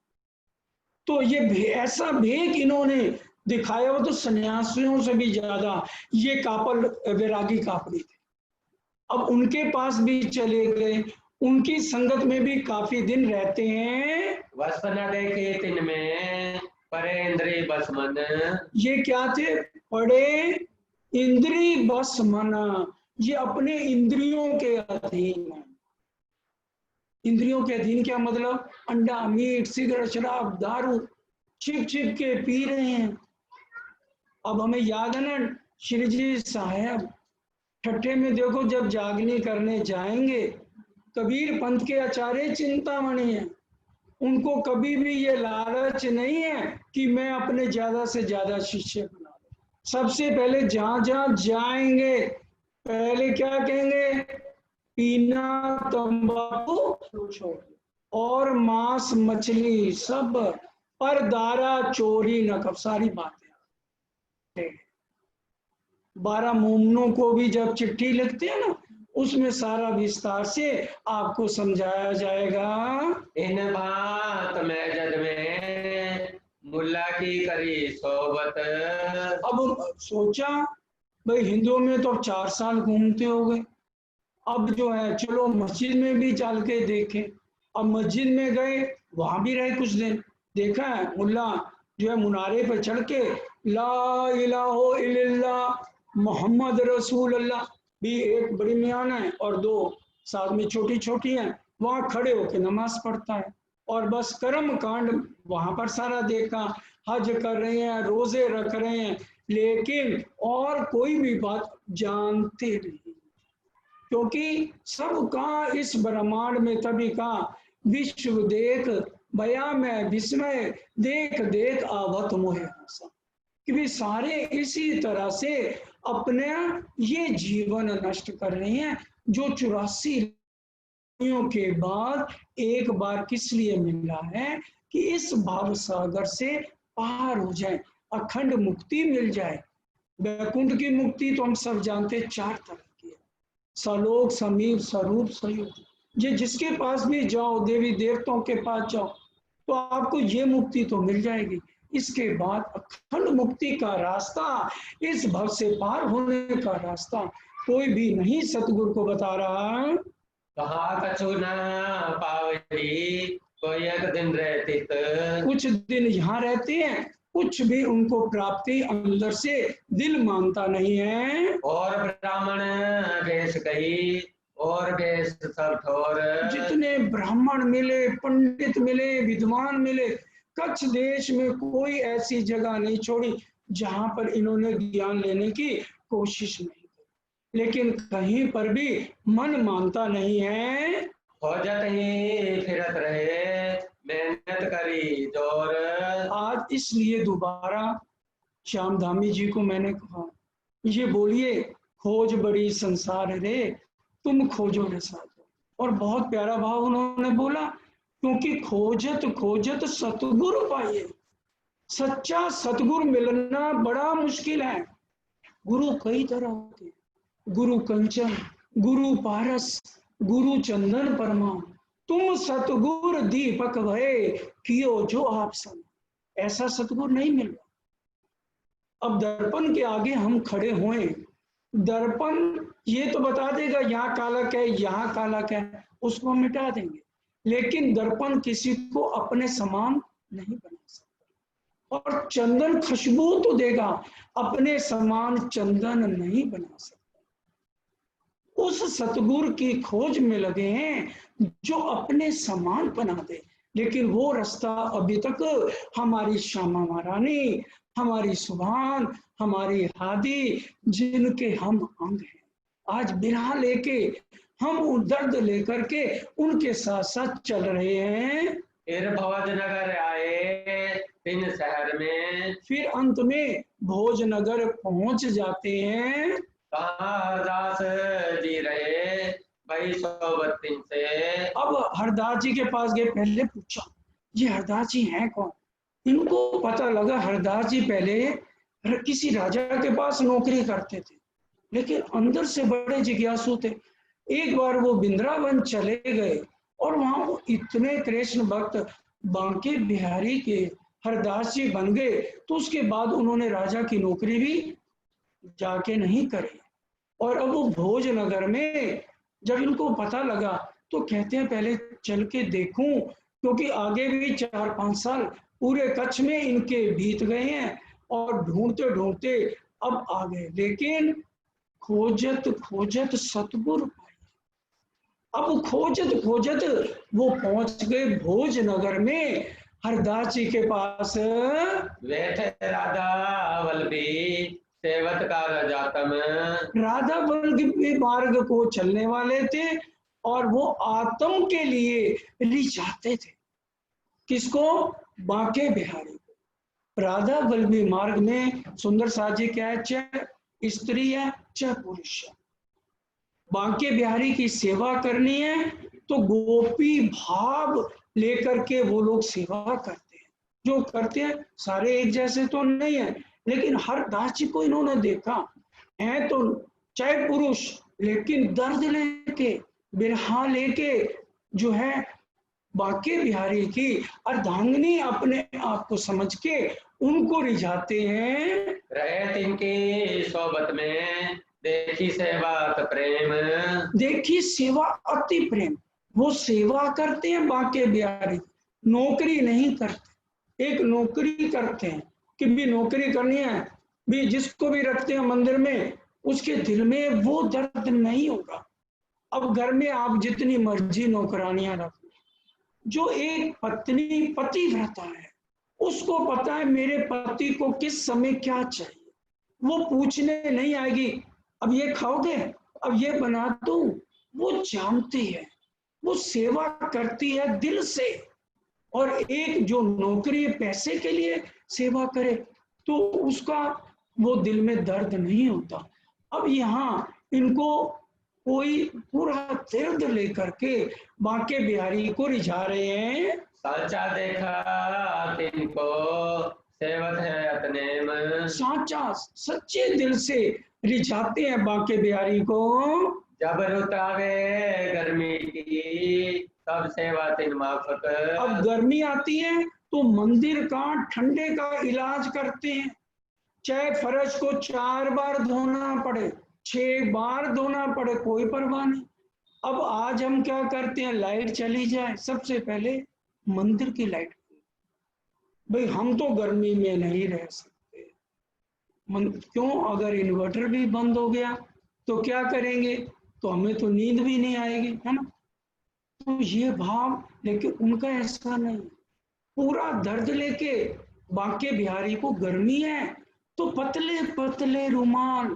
तो ये ऐसा भेख इन्होंने दिखाया, वो तो सन्यासियों से भी ज्यादा ये कापल वैरागी कापड़ी थे। अब उनके पास भी चले गए, उनकी संगत में भी काफी दिन रहते हैं। वस्त्र न देखे तिन में परे इंद्री बस मन, ये क्या थे, पड़े इंद्री बस मन, ये अपने इंद्रियों के अधीन है। इंद्रियों के अधीन क्या मतलब, अंडा मीट सिगरेट शराब दारू छिप छिप के पी रहे हैं। अब हमें याद है ना श्री जी साहब ठट्ठे में देखो, जब जागनी करने जाएंगे, कबीर पंथ के आचार्य चिंतामणि है, उनको कभी भी ये लालच नहीं है कि मैं अपने ज्यादा से ज्यादा शिष्य बना लूं। सबसे पहले जहां जहां जाएंगे पहले क्या कहेंगे, पीना तंबाकू छोड़ और मांस मछली सब, पर दारा चोरी नकब, सारी बातें। 12 मोमनों को भी जब चिट्ठी लिखते हैं ना, उसमें सारा विस्तार से आपको समझाया जाएगा। इन बात में जद में मुल्ला की करी सोबत, अब सोचा भाई हिंदुओं में तो 4 साल घूमते हो गए, अब जो है चलो मस्जिद में भी चल के देखें। अब मस्जिद में गए, वहां भी रहे कुछ दिन, देखा है मुल्ला जो है मुनारे पर चढ़ के ला इलाहा इल्लल्लाह मोहम्मद रसूल अल्लाह भी एक बड़ी म्यान है और 2 साथ में छोटी छोटी हैं, वहां खड़े होकर नमाज पढ़ता है और बस कर्म कांड वहां पर सारा देखा, हज कर रहे हैं, रोजे रख रहे हैं, लेकिन और कोई भी बात जानते नहीं, क्योंकि सबका इस ब्रह्मांड में तभी का विश्व देख भया में विस्मय देख देख आवत मोहे आशा, कि भी सारे इसी तरह से अपने ये जीवन नष्ट कर रहे हैं, जो 84 के बाद एक बार किस लिए मिला है कि इस भाव सागर से पार हो जाए, अखंड मुक्ति मिल जाए। वैकुंठ की मुक्ति तो हम सब जानते 4 तरह की है, सलोक, समीप, स्वरूप, सयुग। ये जिसके पास भी जाओ, देवी देवताओं के पास जाओ, तो आपको ये मुक्ति तो मिल जाएगी। इसके बाद अखंड मुक्ति का रास्ता, इस भव से पार होने का रास्ता कोई भी नहीं सतगुरु को बता रहा। कहा कछु न पावरी कोई एक दिन रहती, कुछ दिन यहाँ रहते हैं, कुछ भी उनको प्राप्ति अंदर से दिल मानता नहीं है। और ब्राह्मण देश गई और देश सब ठोर, जितने ब्राह्मण मिले, पंडित मिले, विद्वान मिले, कच्छ देश में कोई ऐसी जगह नहीं छोड़ी जहां पर इन्होंने ज्ञान लेने की कोशिश नहीं की, लेकिन कहीं पर भी मन मानता नहीं है। खोजत ही फिरत रहे मेहनत करी जोर, आज इसलिए दोबारा श्याम धामी जी को मैंने कहा, ये बोलिए खोज बड़ी संसार रे तुम खोजो रे साथ। और बहुत प्यारा भाव उन्होंने बोला, क्योंकि खोजत खोजत सतगुरु पाइए। सच्चा सतगुरु मिलना बड़ा मुश्किल है। गुरु कई तरह के, गुरु कंचन, गुरु पारस, गुरु चंदन परमा, तुम सतगुरु दीपक भय कियो जो आप सन। ऐसा सतगुरु नहीं मिल रहा। अब दर्पण के आगे हम खड़े हुए, दर्पण ये तो बता देगा यहाँ कालक है, यहाँ कालक है, उसको मिटा देंगे, लेकिन दर्पण किसी को अपने समान नहीं बना सकता। और चंदन खुशबू तो देगा, अपने समान चंदन नहीं बना सकता। उस सतगुरु की खोज में लगे हैं जो अपने समान बना दे, लेकिन वो रास्ता अभी तक हमारी श्यामा महारानी, हमारी सुभान, हमारी हादी, जिनके हम अंग हैं, आज बिरहा लेके हम उन दर्द लेकर के उनके साथ साथ चल रहे हैं। फिर भोजनगर आए तीन शहर में, फिर अंत में भोजनगर पहुंच जाते हैं। कहाँ हरदास जी रहे भाई सोबत से। अब हरदास जी के पास गए, पहले पूछा ये हरदास जी हैं कौन। इनको पता लगा हरदास जी पहले किसी राजा के पास नौकरी करते थे, लेकिन अंदर से बड़े जिज्ञासु थे। एक बार वो वृंदावन चले गए और वहां वो इतने कृष्ण भक्त बांके बिहारी के हरदास जी बन गए, तो उसके बाद उन्होंने राजा की नौकरी भी जाके नहीं करी। और अब वो भोजनगर में जब इनको पता लगा तो कहते हैं पहले चल के देखूं, क्योंकि आगे भी 4-5 साल पूरे कच्छ में इनके बीत गए हैं और ढूंढते ढूंढते अब आ गए, लेकिन खोजत खोजत सतगुरु पाए। अब खोजत खोजत वो पहुंच गए भोजनगर में हरदास जी के पास। बैठे राधा वल्लभी सेवत का रजातम, राधा वल्लभी मार्ग को चलने वाले थे और वो आत्म के लिए रिझाते थे। किसको? बांके बिहारी को। राधा वल्लभी मार्ग में सुंदर साथ जी क्या है, चाहे स्त्री है चाहे पुरुष है, बांके बिहारी की सेवा करनी है तो गोपी भाव लेकर के वो लोग सेवा करते हैं। जो करते हैं सारे एक जैसे तो नहीं है, लेकिन हरदास जी को इन्होंने देखा है तो चाहे पुरुष, लेकिन दर्द लेके, बिरहा लेके जो है बांके बिहारी की अर्धांगिनी अपने आप को समझ के उनको रिझाते हैं। रहे तिनकी सोबत में देखी सेवा प्रेम, देखी सेवा अति प्रेम। वो सेवा करते हैं बांके बिहारी, नौकरी नहीं करते। एक नौकरी करते हैं कि भी नौकरी करनी है, भी जिसको भी रखते हैं मंदिर में उसके दिल में वो दर्द नहीं होगा। अब घर में आप जितनी मर्जी नौकरानियां रख, जो एक पत्नी पतिव्रता है, उसको पता है मेरे पति को किस समय क्या चाहिए, वो पूछने नहीं आएगी अब ये खाओगे, अब ये बना दूं। वो जानती है, वो सेवा करती है दिल से। और एक जो नौकरी पैसे के लिए सेवा करे तो उसका वो दिल में दर्द नहीं होता। अब यहाँ इनको कोई पूरा दर्द लेकर के बांके बिहारी को रिझा रहे हैं। साचा देखा तिनको सेवत है अपने में, साचा सच्चे दिल से रिझाते हैं बांके बिहारी को। जब रुत आवे गर्मी की तब सेवा तिन माफक। अब गर्मी आती है तो मंदिर का ठंडे का इलाज करते हैं, चाहे फर्श को 4 बार धोना पड़े, 6 बार धोना पड़े, कोई परवाह नहीं। अब आज हम क्या करते हैं, लाइट चली जाए सबसे पहले मंदिर की लाइट, भाई हम तो गर्मी में नहीं रह सकते, क्यों, अगर इन्वर्टर भी बंद हो गया तो क्या करेंगे, तो हमें तो नींद भी नहीं आएगी, है ना। तो ये भाव, लेकिन उनका ऐसा नहीं, पूरा दर्द लेके बांके बिहारी को गर्मी है तो पतले पतले रुमाल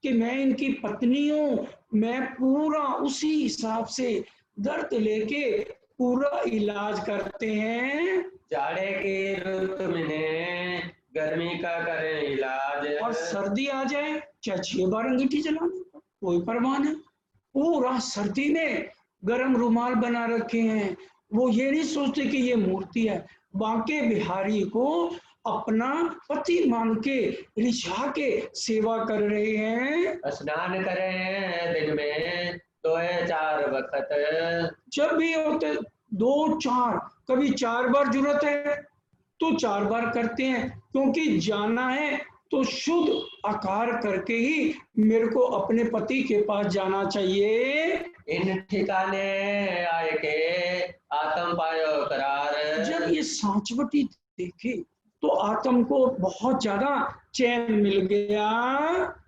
कि मैं इनकी पत्नी हूं, मैं पूरा उसी हिसाब से दर्द लेके पूरा इलाज करते हैं। जाड़े की रुत में गर्मी का करें इलाज, और सर्दी आ जाए चाहे 6 बार अंगीठी चलाने, कोई परवाह नहीं। पूरा सर्दी में गर्म रुमाल बना रखे हैं, वो ये नहीं सोचते कि ये मूर्ति है, बांके बिहारी को अपना पति मान के रिझा के सेवा कर रहे हैं। स्नान करें दिन में 2-4 वक्त, जब भी होते 2-4, कभी 4 बार जरूरत है तो 4 बार करते हैं, क्योंकि जाना है तो शुद्ध आकार करके ही मेरे को अपने पति के पास जाना चाहिए। इन ठिकाने आए के आत्म पायो करार। जब ये सांचवटी देखे तो आत्म को बहुत ज्यादा चैन मिल गया।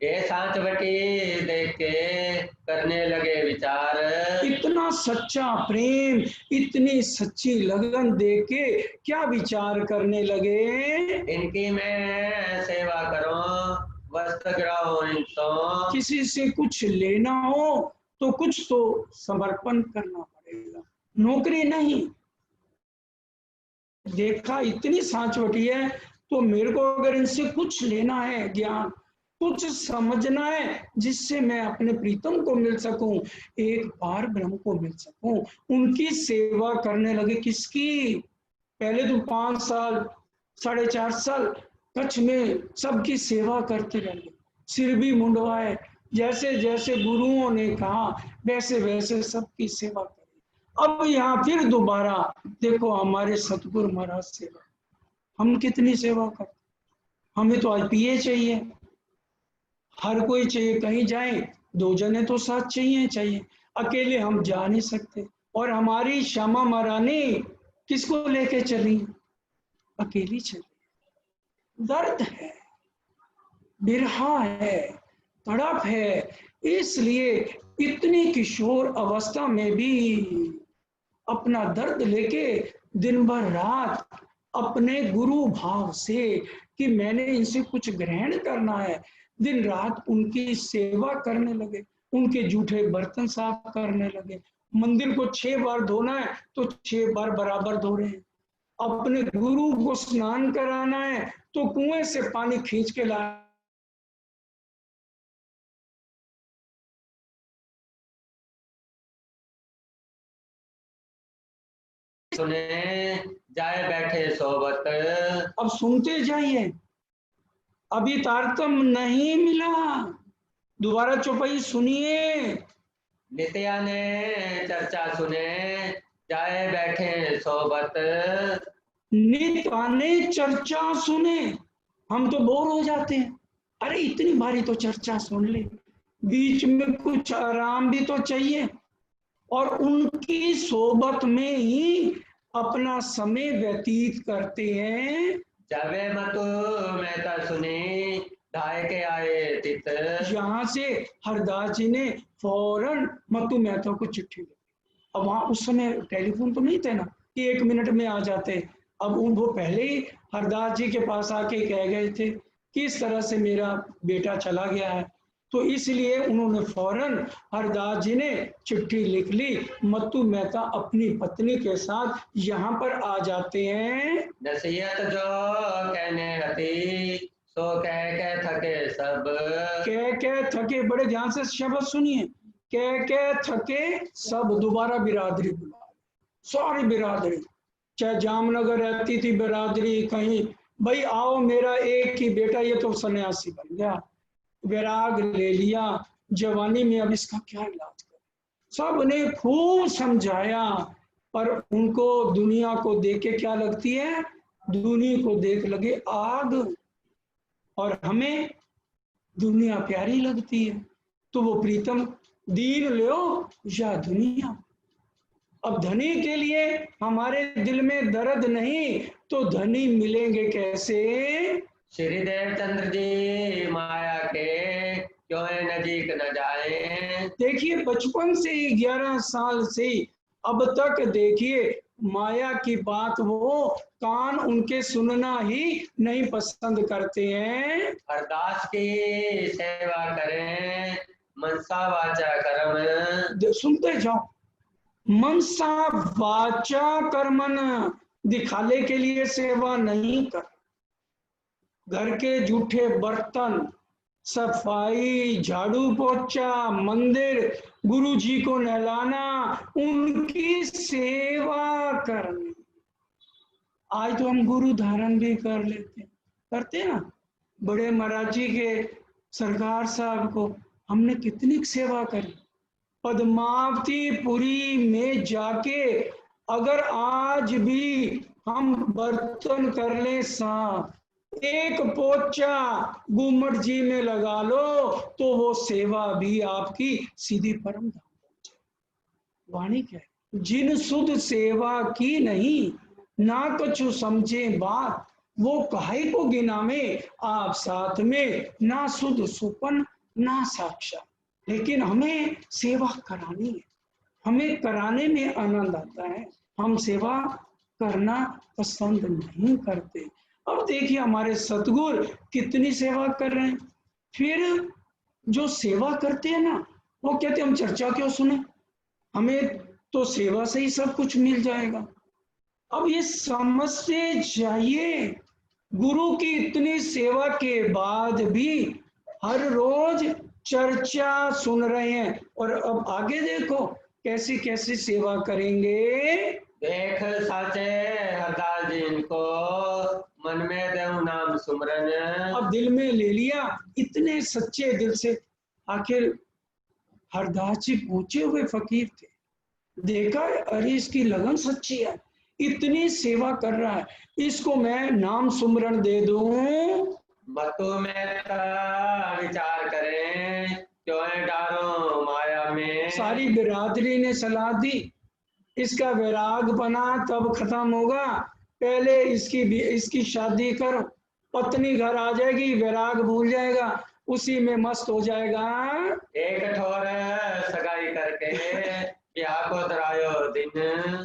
ये सांचवटी देख के करने लगे विचार, इतना सच्चा प्रेम, इतनी सच्ची लगन देख के क्या विचार करने लगे। इनकी मैं सेवा करूं वस्त्र गिराओ इनको, किसी से कुछ लेना हो तो कुछ तो समर्पण करना पड़ेगा, नौकरी नहीं। देखा इतनी सांचवटी है तो मेरे को अगर इनसे कुछ लेना है, ज्ञान कुछ समझना है जिससे मैं अपने प्रीतम को मिल सकूं, एक पार ब्रह्म को मिल सकूं, उनकी सेवा करने लगे। किसकी, पहले तो 5 साल 4.5 साल कच्छ में सबकी सेवा करते रहे, सिर भी मुंडवाए, जैसे जैसे गुरुओं ने कहा वैसे वैसे सबकी सेवा करी। अब यहाँ फिर दोबारा देखो हमारे सतगुरु महाराज सेवा, हम कितनी सेवा करते, हमें तो आज पिए चाहिए, हर कोई चाहिए, कहीं जाए 2 जने तो साथ चाहिए, अकेले हम जा नहीं सकते। और हमारी श्यामा महारानी किसको लेके चली, अकेली चली। दर्द है, बिरहा है, तड़प है, इसलिए इतनी किशोर अवस्था में भी अपना दर्द लेके दिन भर रात अपने गुरु भाव से कि मैंने इनसे कुछ ग्रहण करना है, दिन रात उनकी सेवा करने लगे, उनके जूठे बर्तन साफ करने लगे। मंदिर को 6 बार धोना है तो 6 बार बराबर धो रहे हैं, अपने गुरु को स्नान कराना है तो कुएं से पानी खींच के ला। सुने जाए बैठे सोबत, अब सुनते जाइए, अभी तारतम्य नहीं मिला, दोबारा चौपाई सुनिए। नित्या ने चर्चा सुने जाए बैठे सोबत, नित आने चर्चा सुने, हम तो बोर हो जाते हैं, अरे इतनी बारी तो चर्चा सुन ले, बीच में कुछ आराम भी तो चाहिए। और उनकी सोबत में ही अपना समय व्यतीत करते हैं। जावे मत मेहता सुनी ढाए के आए तित। यहाँ से हरदास जी ने फौरन मत्तू मेहता को चिट्ठी लिखी। अब वहां उस समय टेलीफोन तो नहीं थे ना कि 1 मिनट में आ जाते। अब वो पहले ही हरदास जी के पास आके कह गए थे कि इस तरह से मेरा बेटा चला गया है, तो इसलिए उन्होंने फौरन हरदास जी ने चिट्ठी लिख ली। मत्तू मेहता अपनी पत्नी के साथ यहाँ पर आ जाते हैं। नसीहत जो कहने हती, सो कह थके सब। कह थके, बड़े ध्यान से शब्द सुनिए, कह थके सब। दोबारा बिरादरी बुला, सारी बिरादरी, चाहे जामनगर रहती थी बिरादरी, कहीं भाई आओ, मेरा एक ही बेटा, ये तो सन्यासी बन गया, वैराग ले लिया, जवानी में अब इसका क्या इलाज करें। सब ने खूब समझाया, पर उनको दुनिया को देख के क्या लगती है, दुनिया को देख लगे आग, और हमें दुनिया प्यारी लगती है। तो वो प्रीतम दीन लो या दुनिया। अब धनी के लिए हमारे दिल में दर्द नहीं, तो धनी मिलेंगे कैसे। श्रीदेव चंद्र जी माया के क्यों नजीक न जाए। देखिए बचपन से ही 11 साल से अब तक देखिए माया की बात वो कान उनके सुनना ही नहीं पसंद करते हैं। हरदास की सेवा करें, मनसा वाचा कर्म। सुनते जाओ, मनसा वाचा कर्मन, दिखाने के लिए सेवा नहीं कर। घर के जूठे बर्तन, सफाई, झाड़ू पोछा, मंदिर, गुरु जी को नहलाना, उनकी सेवा करनी। आज तो हम गुरु धारण भी कर लेते, करते ना। बड़े महाराज जी के सरकार साहब को हमने कितनी सेवा करी। पद्मावतीपुरी में जाके अगर आज भी हम बर्तन कर ले साफ, एक पोचा गुम्मट जी में लगा लो, तो वो सेवा भी आपकी सीधी परम धाम पहुंचे। वाणी क्या है, जिन सुध सेवा की नहीं, ना कछु समझे बात, वो काहे को गिना में आप साथ में, ना सुध सुपन ना साक्षात। लेकिन हमें सेवा करानी है, हमें कराने में आनंद आता है, हम सेवा करना पसंद नहीं करते। अब देखिए हमारे सतगुरु कितनी सेवा कर रहे हैं। फिर जो सेवा करते हैं ना, वो कहते हैं हम चर्चा क्यों सुने, हमें तो सेवा से ही सब कुछ मिल जाएगा। अब ये समझते जाइए, गुरु की इतनी सेवा के बाद भी हर रोज चर्चा सुन रहे हैं, और अब आगे देखो कैसी कैसी सेवा करेंगे। देख साचे हरदास जी इनको, मन में देव नाम सुमरन। अब दिल में ले लिया, इतने सच्चे दिल से। आखिर हरदास जी पूछे हुए फकीर थे, देखा अरे इसकी लगन सच्ची है, इतनी सेवा कर रहा है, इसको मैं नाम सुमरण दे दूं। मत्तू में विचार करें, क्यों डारो माया में। सारी बिरादरी ने सलाह दी, इसका वैराग बना तब खत्म होगा, पहले इसकी शादी करो, पत्नी घर आ जाएगी, वैराग भूल जाएगा, उसी में मस्त हो जाएगा। एक ठोर सगाई करके ब्याह को धरायो दिन।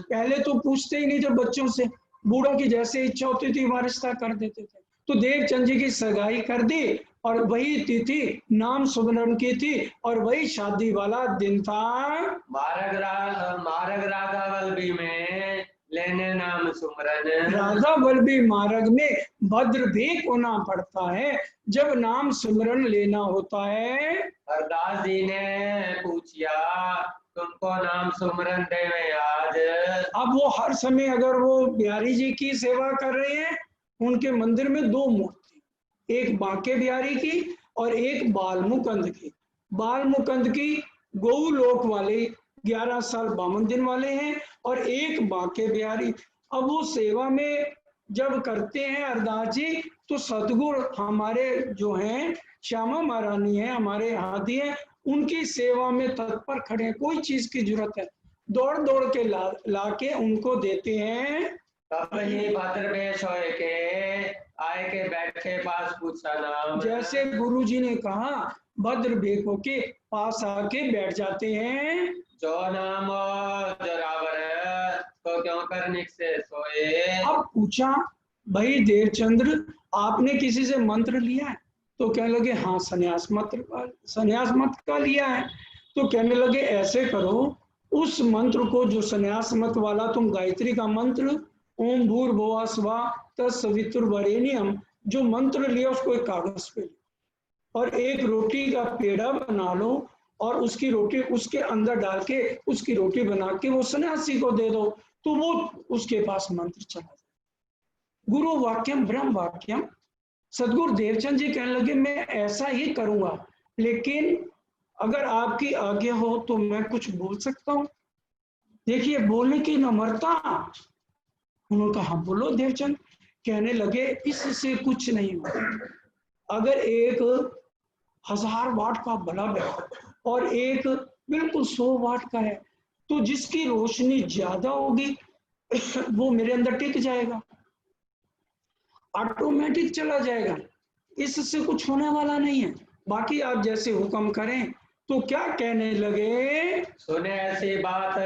पहले तो पूछते ही नहीं थे बच्चों से, बूढ़ों की जैसे इच्छा होती थी वारिस्ता कर देते थे। तो देवचंद जी की सगाई कर दी, और वही तिथि नाम सुमरण की थी, और वही शादी वाला दिन था। मार्ग राधा वल्लभी में लेने नाम सुमरन। राधा वल्लभी मार्ग में भद्र भी होना पड़ता है जब नाम सुमरण लेना होता है। हरदास जी ने पूछा, तुमको नाम सुमरन देवे आज। अब वो हर समय अगर वो बिहारी जी की सेवा कर रहे हैं, उनके मंदिर में 2 मूर्ति, एक बांके बिहारी की और एक बालमुकंद की। बालमुकंद की गौ लोक वाले 11 साल 52 दिन वाले हैं, और एक बांके बिहारी। अब वो सेवा में जब करते हैं हरदास जी, तो सतगुरु हमारे जो हैं, श्यामा महारानी है, हमारे हाथी है, उनकी सेवा में तत्पर खड़े हैं। कोई चीज की जरूरत है, दौड़ दौड़ के ला के उनको देते हैं। तब ही भद्र वेश होए के आए के बैठे पास पूछा नाम। जैसे गुरुजी ने कहा भद्र बेको के पास आके बैठ जाते हैं। जो नाम जोरावर तो क्यों कर निक से सोए। अब पूछा भाई देवचंद्र आपने किसी से मंत्र लिया है? तो कहने लगे हाँ संन्यास मत का लिया है। तो कहने लगे ऐसे करो उस मंत्र को जो संन्यास मत वाला तुम गायत्री का मंत्र ओम भूर्भुवः स्वः तत्सवितुर्वरेण्यम जो मंत्र लिया उसको एक कागज पे और एक रोटी का पेड़ा बना लो और उसकी रोटी उसके अंदर डाल के उसकी रोटी बना के वो सन्यासी को दे दो तो वो उसके पास मंत्र चला जाए। गुरु वाक्यम ब्रह्म वाक्यम। सदगुरु देवचंद जी कहने लगे मैं ऐसा ही करूंगा लेकिन अगर आपकी आज्ञा हो तो मैं कुछ बोल सकता हूँ। देखिए बोलने की नम्रता। उन्होंने कहा बोलो देवचंद। कहने लगे इससे कुछ नहीं होगा। अगर एक 1000 वाट का बल्ब है और एक बिल्कुल 100 वाट का है तो जिसकी रोशनी ज्यादा होगी वो मेरे अंदर टिक जाएगा ऑटोमेटिक चला जाएगा। इससे कुछ होने वाला नहीं है। बाकी आप जैसे हुक्म करें। तो क्या कहने लगे सुने ऐसी बात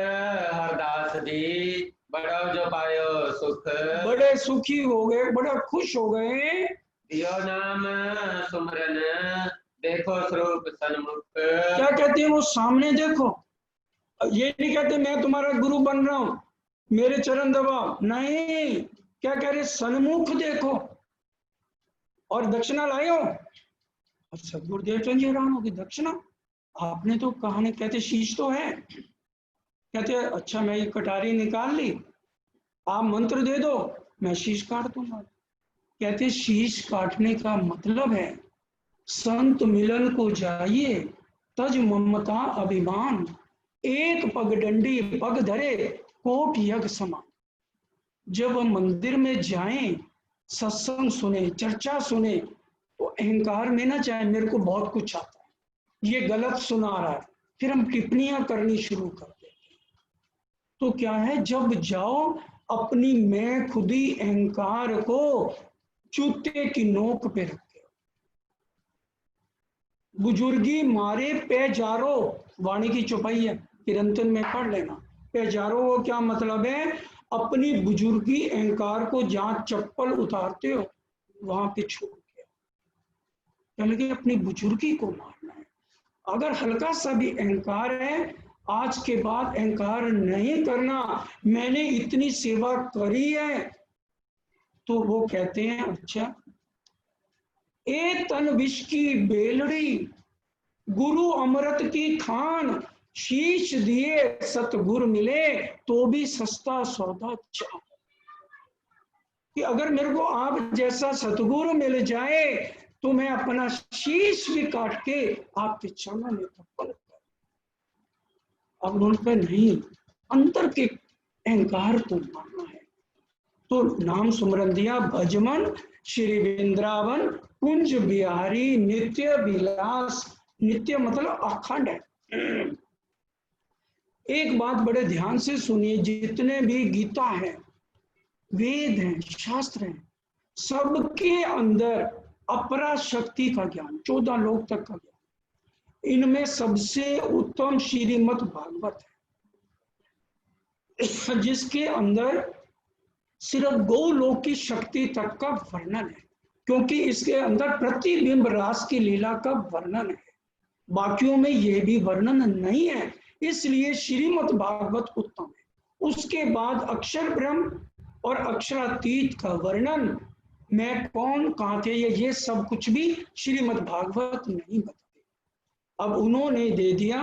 हरदास दी बड़ा जो पायो सुख। बड़े सुखी हो गए बड़ा खुश हो गए। दियो नाम सुमरन देखो स्वरूप सन्मुख। क्या कहते हैं वो सामने देखो। ये नहीं कहते मैं तुम्हारा गुरु बन रहा हूं मेरे चरण दबाओ नहीं। क्या कह रहे सन्मुख देखो और दक्षिणा लायो। अच्छा गुरुदेव जी राम होगी दक्षिणा आपने तो कहानी कहते शीश तो है। कहते अच्छा मैं ये कटारी निकाल ली आप मंत्र दे दो मैं शीश काट दूंगा। कहते शीश काटने का मतलब है संत मिलन को जाइए तज ममता अभिमान एक पगडंडी पग धरे कोट यज्ञ समान। जब हम मंदिर में जाएं सत्संग सुने चर्चा सुने तो अहंकार में ना जाए मेरे को बहुत कुछ आता है ये गलत सुना रहा है फिर हम टिप्पणियां करनी शुरू कर देते। तो क्या है जब जाओ अपनी मैं खुदी अहंकार को जूते की नोक पे रखे। बुजुर्गी मारे पैजारो वाणी की चौपाई है किरंतन में पढ़ लेना। पैजारो वो क्या मतलब है अपनी बुजुर्गी अहंकार को जहां चप्पल उतारते हो वहां पे छोड़ के यानी अपनी बुजुर्गी को मारना है। अगर हल्का सा भी अहंकार है आज के बाद अहंकार नहीं करना मैंने इतनी सेवा करी है। तो वो कहते हैं अच्छा ए तन विष की बेलड़ी गुरु अमृत की खान शीश दिए सतगुरु मिले तो भी सस्ता सौदा चाह। कि अगर मेरे को आप जैसा सतगुरु मिल जाए तो मैं अपना शीश भी काट के आपके चरणों में तत्पर कर। अब उन पे नहीं अंतर के अहंकार को मारना है। तो नाम सुमरन दिया भजमन श्री वृंदावन कुंज बिहारी नित्य विलास। नित्य मतलब अखंड है। एक बात बड़े ध्यान से सुनिए जितने भी गीता है वेद हैं शास्त्र हैं सबके अंदर अपरा शक्ति का ज्ञान 14 लोक तक का ज्ञान इनमें सबसे उत्तम श्रीमद् भागवत है जिसके अंदर सिर्फ गोलोक की शक्ति तक का वर्णन है क्योंकि इसके अंदर प्रतिबिंब रास की लीला का वर्णन है। बाकियों में यह भी वर्णन नहीं है इसलिए श्रीमद् भागवत उत्तम है। उसके बाद अक्षर ब्रह्म और अक्षरातीत का वर्णन मैं कौन कहाँ थे ये सब कुछ भी श्रीमद् भागवत नहीं बताते। अब उन्होंने दे दिया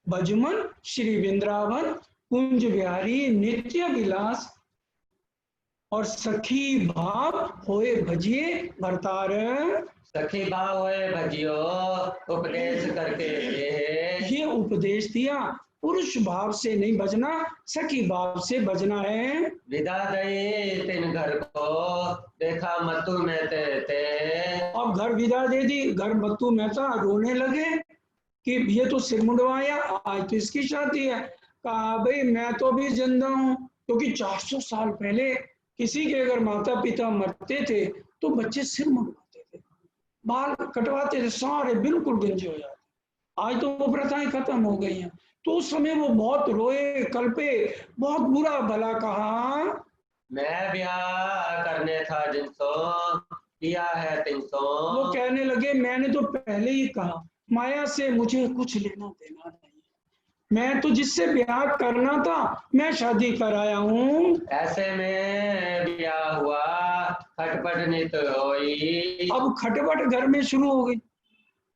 भजमन श्री वृंदावन कुंज बिहारी नित्य विलास और सखी भाव होए भजिए भरतार। सखी भाव होए भजियो उपदेश करके ये उपदेश दिया पुरुष भाव से नहीं बजना सखी भाव से बजना है। विदा गई तिन घर को देखा मतु में ते। अब घर विदा दे दी घर मत्तू मेहता रोने लगे कि ये तो सिर मुंडवाया आज तो इसकी शादी है। कहा भाई मैं तो भी जिंदा हूँ क्योंकि 400 साल पहले किसी के अगर माता पिता मरते थे तो बच्चे सिर मुंडवाते थे, बाल कटवाते थे, सारे बिल्कुल गंजे हो जाते। आज तो वो प्रथाएं खत्म हो गई हैं। तो उस समय वो बहुत रोए कल्पे, बहुत बुरा भला कहा, मैं ब्याह करने था जिनसो किया है तिनसो। वो कहने लगे मैंने तो पहले ही कहा माया से मुझे कुछ लेना देना नहीं, मैं तो जिससे ब्याह करना था मैं शादी कराया हूँ। ऐसे में ब्याह हुआ खटपट नित होई। अब खटपट घर में शुरू हो गई,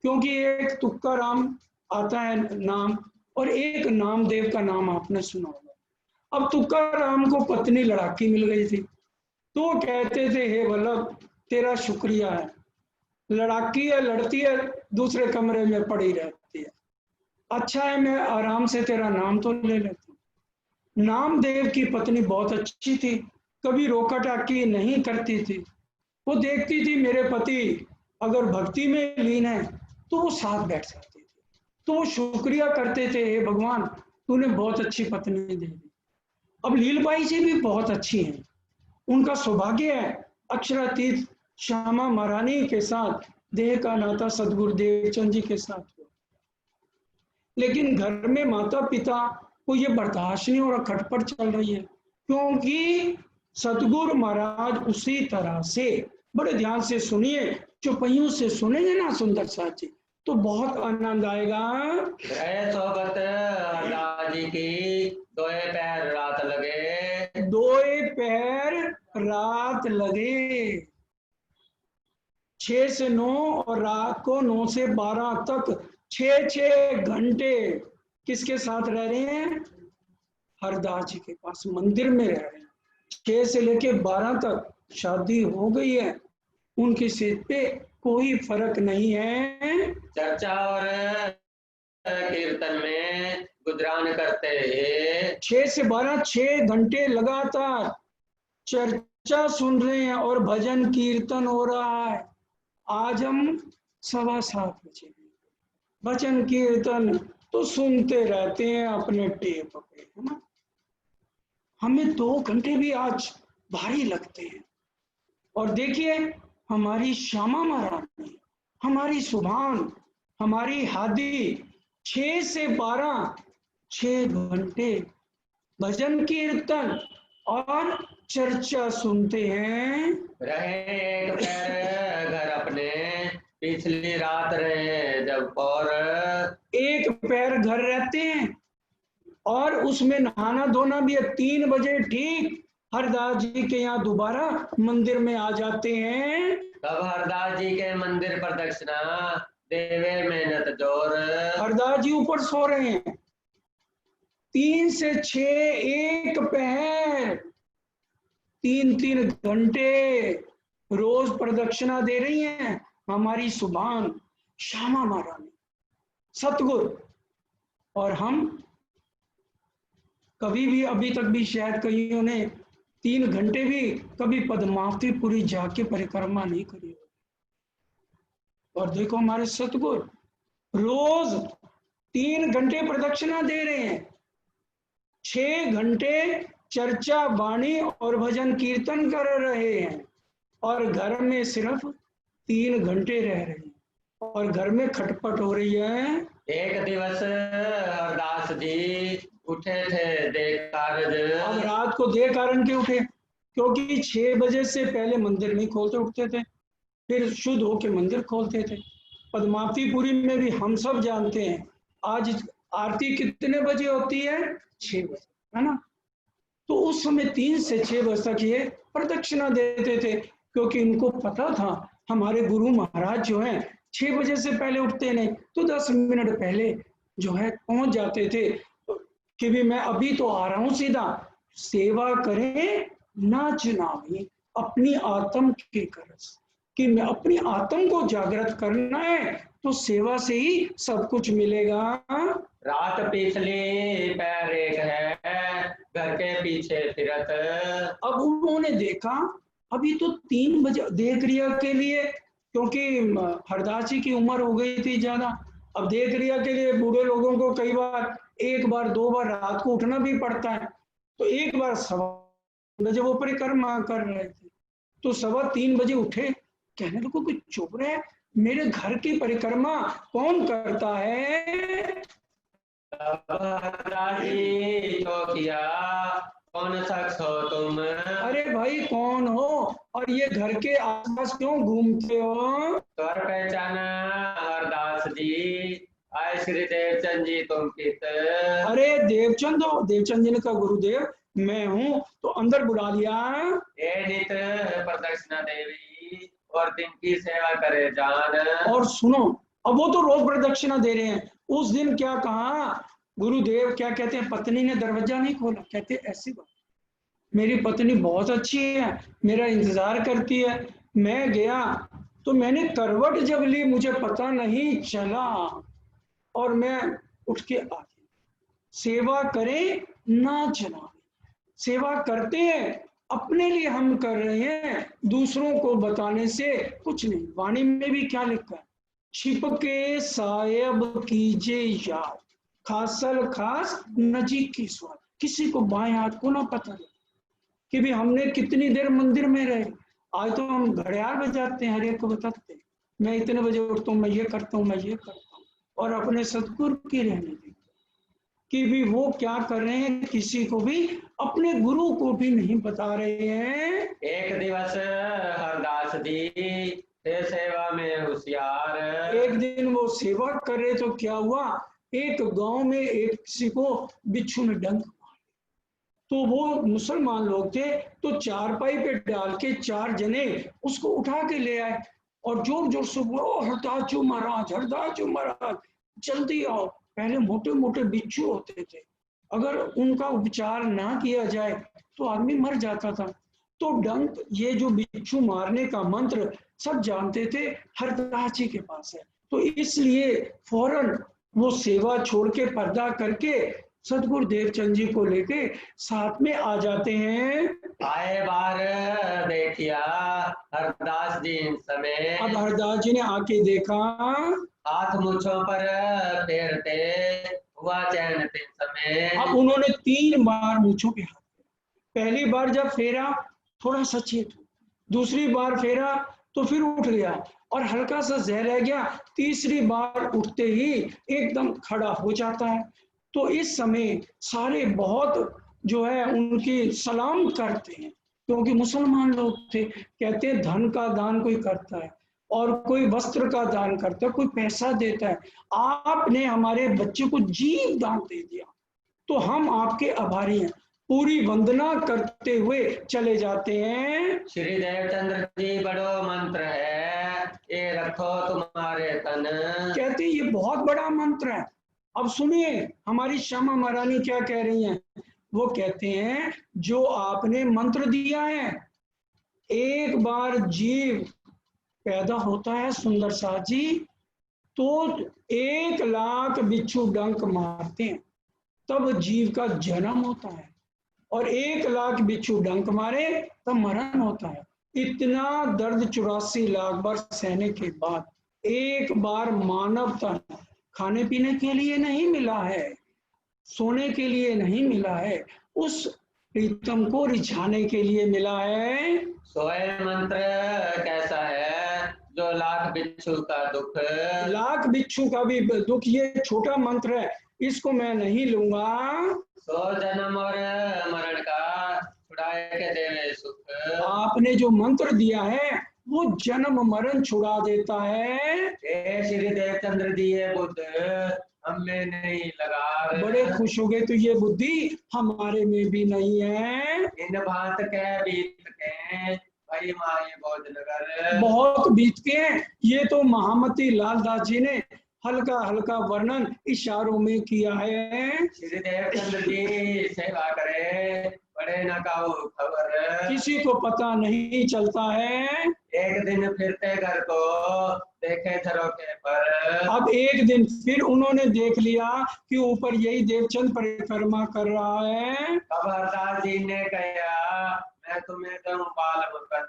क्योंकि एक तुक्का राम आता है नाम, और एक नामदेव का नाम आपने सुना होगा। अब तुक्का राम को पत्नी लड़ाकी मिल गई थी, तो वो कहते थे हे वल्लभ तेरा शुक्रिया है, लड़ाकी है लड़ती है दूसरे कमरे में पड़ी रहती है, अच्छा है मैं आराम से तेरा नाम तो ले लेता हूँ। नामदेव की पत्नी बहुत अच्छी थी, कभी रोका टाकी नहीं करती थी। वो देखती थी मेरे पति अगर भक्ति में लीन है तो वो साथ बैठ जाते थे, तो वो शुक्रिया करते थे हे भगवान तूने बहुत अच्छी पत्नी दे दी। अब लीलबाई जी भी बहुत अच्छी हैं, उनका सौभाग्य है अक्षरातीत श्यामा महारानी के साथ देह का नाता सदगुरु देवचंद जी के साथ हुआ। लेकिन घर में माता पिता को ये बर्दाश्त नहीं हो रहा, खटपट चल रही है, क्योंकि सतगुरु महाराज उसी तरह से, बड़े ध्यान से सुनिए, चुपैयों से सुनेंगे ना सुंदर साथ जी तो बहुत आनंद आएगा। रहे सोबत हरदास जी की दोए पैर रात लगे। दोए पैर रात लगे, 6 से 9 और रात को 9 से 12 तक 6 घंटे किसके साथ रह रहे हैं? हरदास जी के पास मंदिर में रह रहे हैं। 6 से लेके 12 तक शादी हो गई है, उनकी सेहत पे कोई फर्क नहीं है। चर्चा और कीर्तन में गुजरान करते हैं। 6 से 12 6 घंटे लगातार चर्चा सुन रहे हैं और भजन कीर्तन हो रहा है। आज हम 7:15 बजे भजन कीर्तन तो सुनते रहते हैं अपने टेप पे, है ना। हमें 2 घंटे भी आज भारी लगते हैं। और देखिए हमारी श्यामा महारानी, हमारी सुभान, हमारी हादी 6 से 12 6 घंटे भजन कीर्तन और चर्चा सुनते हैं। रहे एक पैर घर अपने पिछली रात रहे जब, और एक पैर घर रहते हैं और उसमें नहाना धोना भी है। 3 बजे ठीक हरदास जी के यहाँ दोबारा मंदिर में आ जाते हैं। तब हरदास जी के मंदिर पर दक्षिणा देवे मेहनत जोर। हरदास जी ऊपर सो रहे हैं, 3 से 6 एक पहर 3 घंटे रोज प्रदक्षिणा दे रही हैं हमारी सुभान श्यामा महारानी सतगुरु। और हम कभी भी अभी तक भी शायद कईयों ने 3 घंटे भी कभी पद्मावतीपुरी जाके परिक्रमा नहीं करी। और देखो हमारे सतगुरु रोज 3 घंटे प्रदक्षिणा दे रहे हैं, 6 घंटे चर्चा वाणी और भजन कीर्तन कर रहे हैं, और घर में सिर्फ 3 घंटे रह रहे हैं और घर में खटपट हो रही है। एक दिवस हरदास जी उठे थे देख कारज। अब रात को दे कारण के उठे, क्योंकि 6 बजे से पहले मंदिर नहीं खोलते, उठते थे फिर शुद्ध होके मंदिर खोलते थे। पद्मावतीपुरी में भी हम सब जानते हैं आज आरती कितने बजे होती है? 6 बजे, है ना। तो उस समय 3 से 6 बजे तक ये प्रदक्षिणा देते थे, क्योंकि इनको पता था हमारे गुरु महाराज जो हैं 6 बजे से पहले उठते नहीं, तो 10 मिनट पहले जो है पहुंच जाते थे कि भी मैं अभी तो आ रहा हूं सीधा। सेवा करें ना चुनावी अपनी आत्म के करस, कि मैं अपनी आत्म को जागृत करना है तो सेवा से ही सब कुछ मिलेगा। रात पिछली पैर एक है घर के पीछे फिरत। अब उन्होंने देखा अभी तो 3 बजे देह क्रिया के लिए, क्योंकि हरदास जी की उम्र हो गई थी ज्यादा, अब देह क्रिया के लिए बूढ़े लोगों को कई बार 1 बार 2 बार रात को उठना भी पड़ता है। तो एक बार 2:15 बजे वो परिक्रमा कर रहे थे, तो 2:15 बजे उठे, कहने लगे कि चुप रहे, मेरे घर की परिक्रमा कौन करता है? चौकिया, कौन शख्स हो तुम? अरे भाई कौन हो और ये घर के आसपास क्यों घूमते हो? स्वर पहचाना हरदास जी, आए श्री देवचंद जी तुम कित? अरे देवचंद हो? देवचंद जी ने कहा गुरुदेव मैं हूँ, तो अंदर बुला लिया। ये नित प्रदक्षिणा देवी और दिन की सेवा करे जान। और सुनो, अब वो तो रोज प्रदक्षिणा दे रहे हैं, उस दिन क्या कहा गुरुदेव, क्या कहते हैं, पत्नी ने दरवाजा नहीं खोला, कहते ऐसी बात, मेरी पत्नी बहुत अच्छी है, मेरा इंतजार करती है, मैं गया तो मैंने करवट जब ली मुझे पता नहीं चला और मैं उठ के आ गया। सेवा करें ना चला, सेवा करते हैं, अपने लिए हम कर रहे हैं, दूसरों को बताने से कुछ नहीं। वाणी में भी क्या लिखा है, छिपके सायब कीजे याद, खासल खास नजीक की स्वाद। किसी को बाएं हाथ को ना पता लगे कि भी हमने कितनी देर मंदिर में रहे। आज तो हम घड़ियाल बजाते हैं, हर एक को बताते हैं मैं इतने बजे उठता हूँ, मैं ये करता हूँ, मैं ये करता हूँ, और अपने सतगुरु की रहने देते कि भी वो क्या कर रहे हैं, किसी को भी, अपने गुरु को भी नहीं बता रहे हैं। एक दिवस हरदास जी थे सेवा में होशियार। एक दिन वो सेवा कर रहे तो क्या हुआ, एक गांव में एक किसी को बिच्छू ने डंक मारा, तो वो मुसलमान लोग थे, तो चारपाई पे डाल के 4 जने उसको उठा के ले आए और जोर जोर से बोलो हरदास जी महाराज, हरदास जी महाराज जल्दी आओ। पहले मोटे मोटे बिच्छू होते थे, अगर उनका उपचार ना किया जाए तो आदमी मर जाता था। तो डंक, ये जो बिच्छू मारने का मंत्र सब जानते थे, हरदास जी के पास है, तो इसलिए फौरन वो सेवा छोड़ के पर्दा करके सतगुरु देवचंद जी को लेके साथ में आ जाते हैं। आए बार देखिया हरदास जी इन समय। अब हरदास जी ने आके देखा, हाथ मुछों पर फेरते हुआ चैन तिन समय। अब उन्होंने 3 बार मूंछों पे हाथ, पहली बार जब फेरा थोड़ा सचेत, दूसरी बार फेरा तो फिर उठ गया और हल्का सा जहर रह गया, तीसरी बार उठते ही एकदम खड़ा हो जाता है। तो इस समय सारे बहुत जो है उनकी सलाम करते हैं, क्योंकि मुसलमान लोग थे। कहते हैं धन का दान कोई करता है और कोई वस्त्र का दान करता है, कोई पैसा देता है, आपने हमारे बच्चे को जीव दान दे दिया तो हम आपके आभारी हैं। पूरी वंदना करते हुए चले जाते हैं। श्री देवचंद्र जी बड़ो मंत्र है, ये रखो तुम्हारे तन। कहते हैं ये बहुत बड़ा मंत्र है। अब सुनिए हमारी श्यामा महारानी क्या कह रही हैं, वो कहते हैं जो आपने मंत्र दिया है, एक बार जीव पैदा होता है सुंदर सा जी, तो 1,00,000 बिच्छू डंक मारते हैं तब जीव का जन्म होता है, और 1,00,000 बिच्छू डंक मारे तब मरण होता है। इतना दर्द 84 लाख बार सहने के बाद एक बार मानव तन खाने पीने के लिए नहीं मिला है, सोने के लिए नहीं मिला है, उस प्रीतम को रिझाने के लिए मिला है। सोए मंत्र कैसा है जो लाख बिच्छू का दुख। लाख बिच्छू का भी दुख, ये छोटा मंत्र है, इसको मैं नहीं लूंगा। सो जन्म और मरण का छुड़ाए के देवे सुख। आपने जो मंत्र दिया है वो जन्म मरण छुड़ा देता है। हे श्री देवचंद्र जी ये बुद्ध हमें नहीं लगा। बड़े खुश हो गए, तो ये बुद्धि हमारे में भी नहीं है। इन भांत के बीत के भाई माए भोजनगर। बहुत बीत के हैं, ये तो महामती लालदास जी ने हल्का हल्का वर्णन इशारों में किया है। श्री देवचंद्र जी सेवा करे बड़े न काऊ खबर। किसी को पता नहीं चलता है। एक दिन फिरते घर को देखे झरोके पर। अब एक दिन फिर उन्होंने देख लिया कि ऊपर यही देवचंद परिक्रमा कर रहा है। अब हरदास जी ने कहा मैं तुम्हें दूं बाल मुकुंद।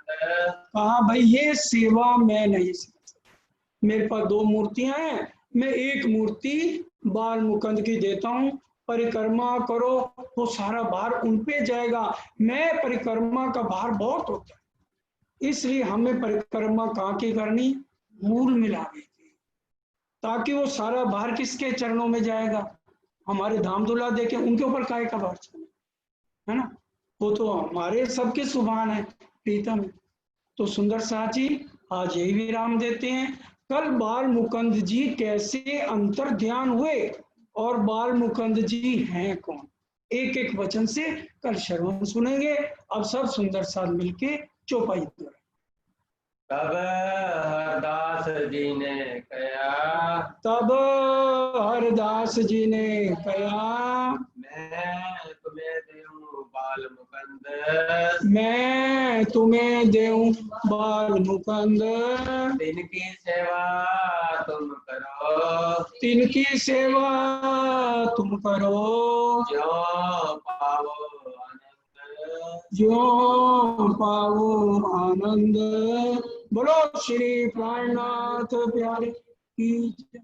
कहा भाई ये सेवा मैं नहीं समझ सकता, मेरे पास 2 मूर्तियां हैं, मैं एक मूर्ति बाल मुकुंद की देता हूँ, परिक्रमा करो, वो सारा भार उन पे जाएगा। मैं परिक्रमा का भार बहुत होता है, इसलिए हमें परिक्रमा कहाँ की करनी, मूल मिलावे की, ताकि वो सारा भार किसके चरणों में जाएगा, हमारे धाम धुला देके उनके ऊपर काय का भार चले, है ना। वो तो हमारे सबके सुभान है, प्रीतम है। तो सुंदर साथ जी आज यही विराम देते हैं। कल बाल मुकुंद जी कैसे अंतर ध्यान हुए और बाल मुकुंद जी हैं कौन, एक एक वचन से कल श्रवण सुनेंगे। अब सब सुंदर साथ मिलके चौपाई करें। तब हरदास जी ने कहा, तब हरदास जी ने कहा, मैं तुम्हें देऊं बाल मुकुंद, मैं तुम्हें देऊं बाल मुकुंद, तिनकी सेवा तुम करो, तिनकी सेवा तुम करो, ज्यों पावो आनंद, ज्यों पाओ आनंद। बोलो श्री प्राणनाथ प्यारे की जय।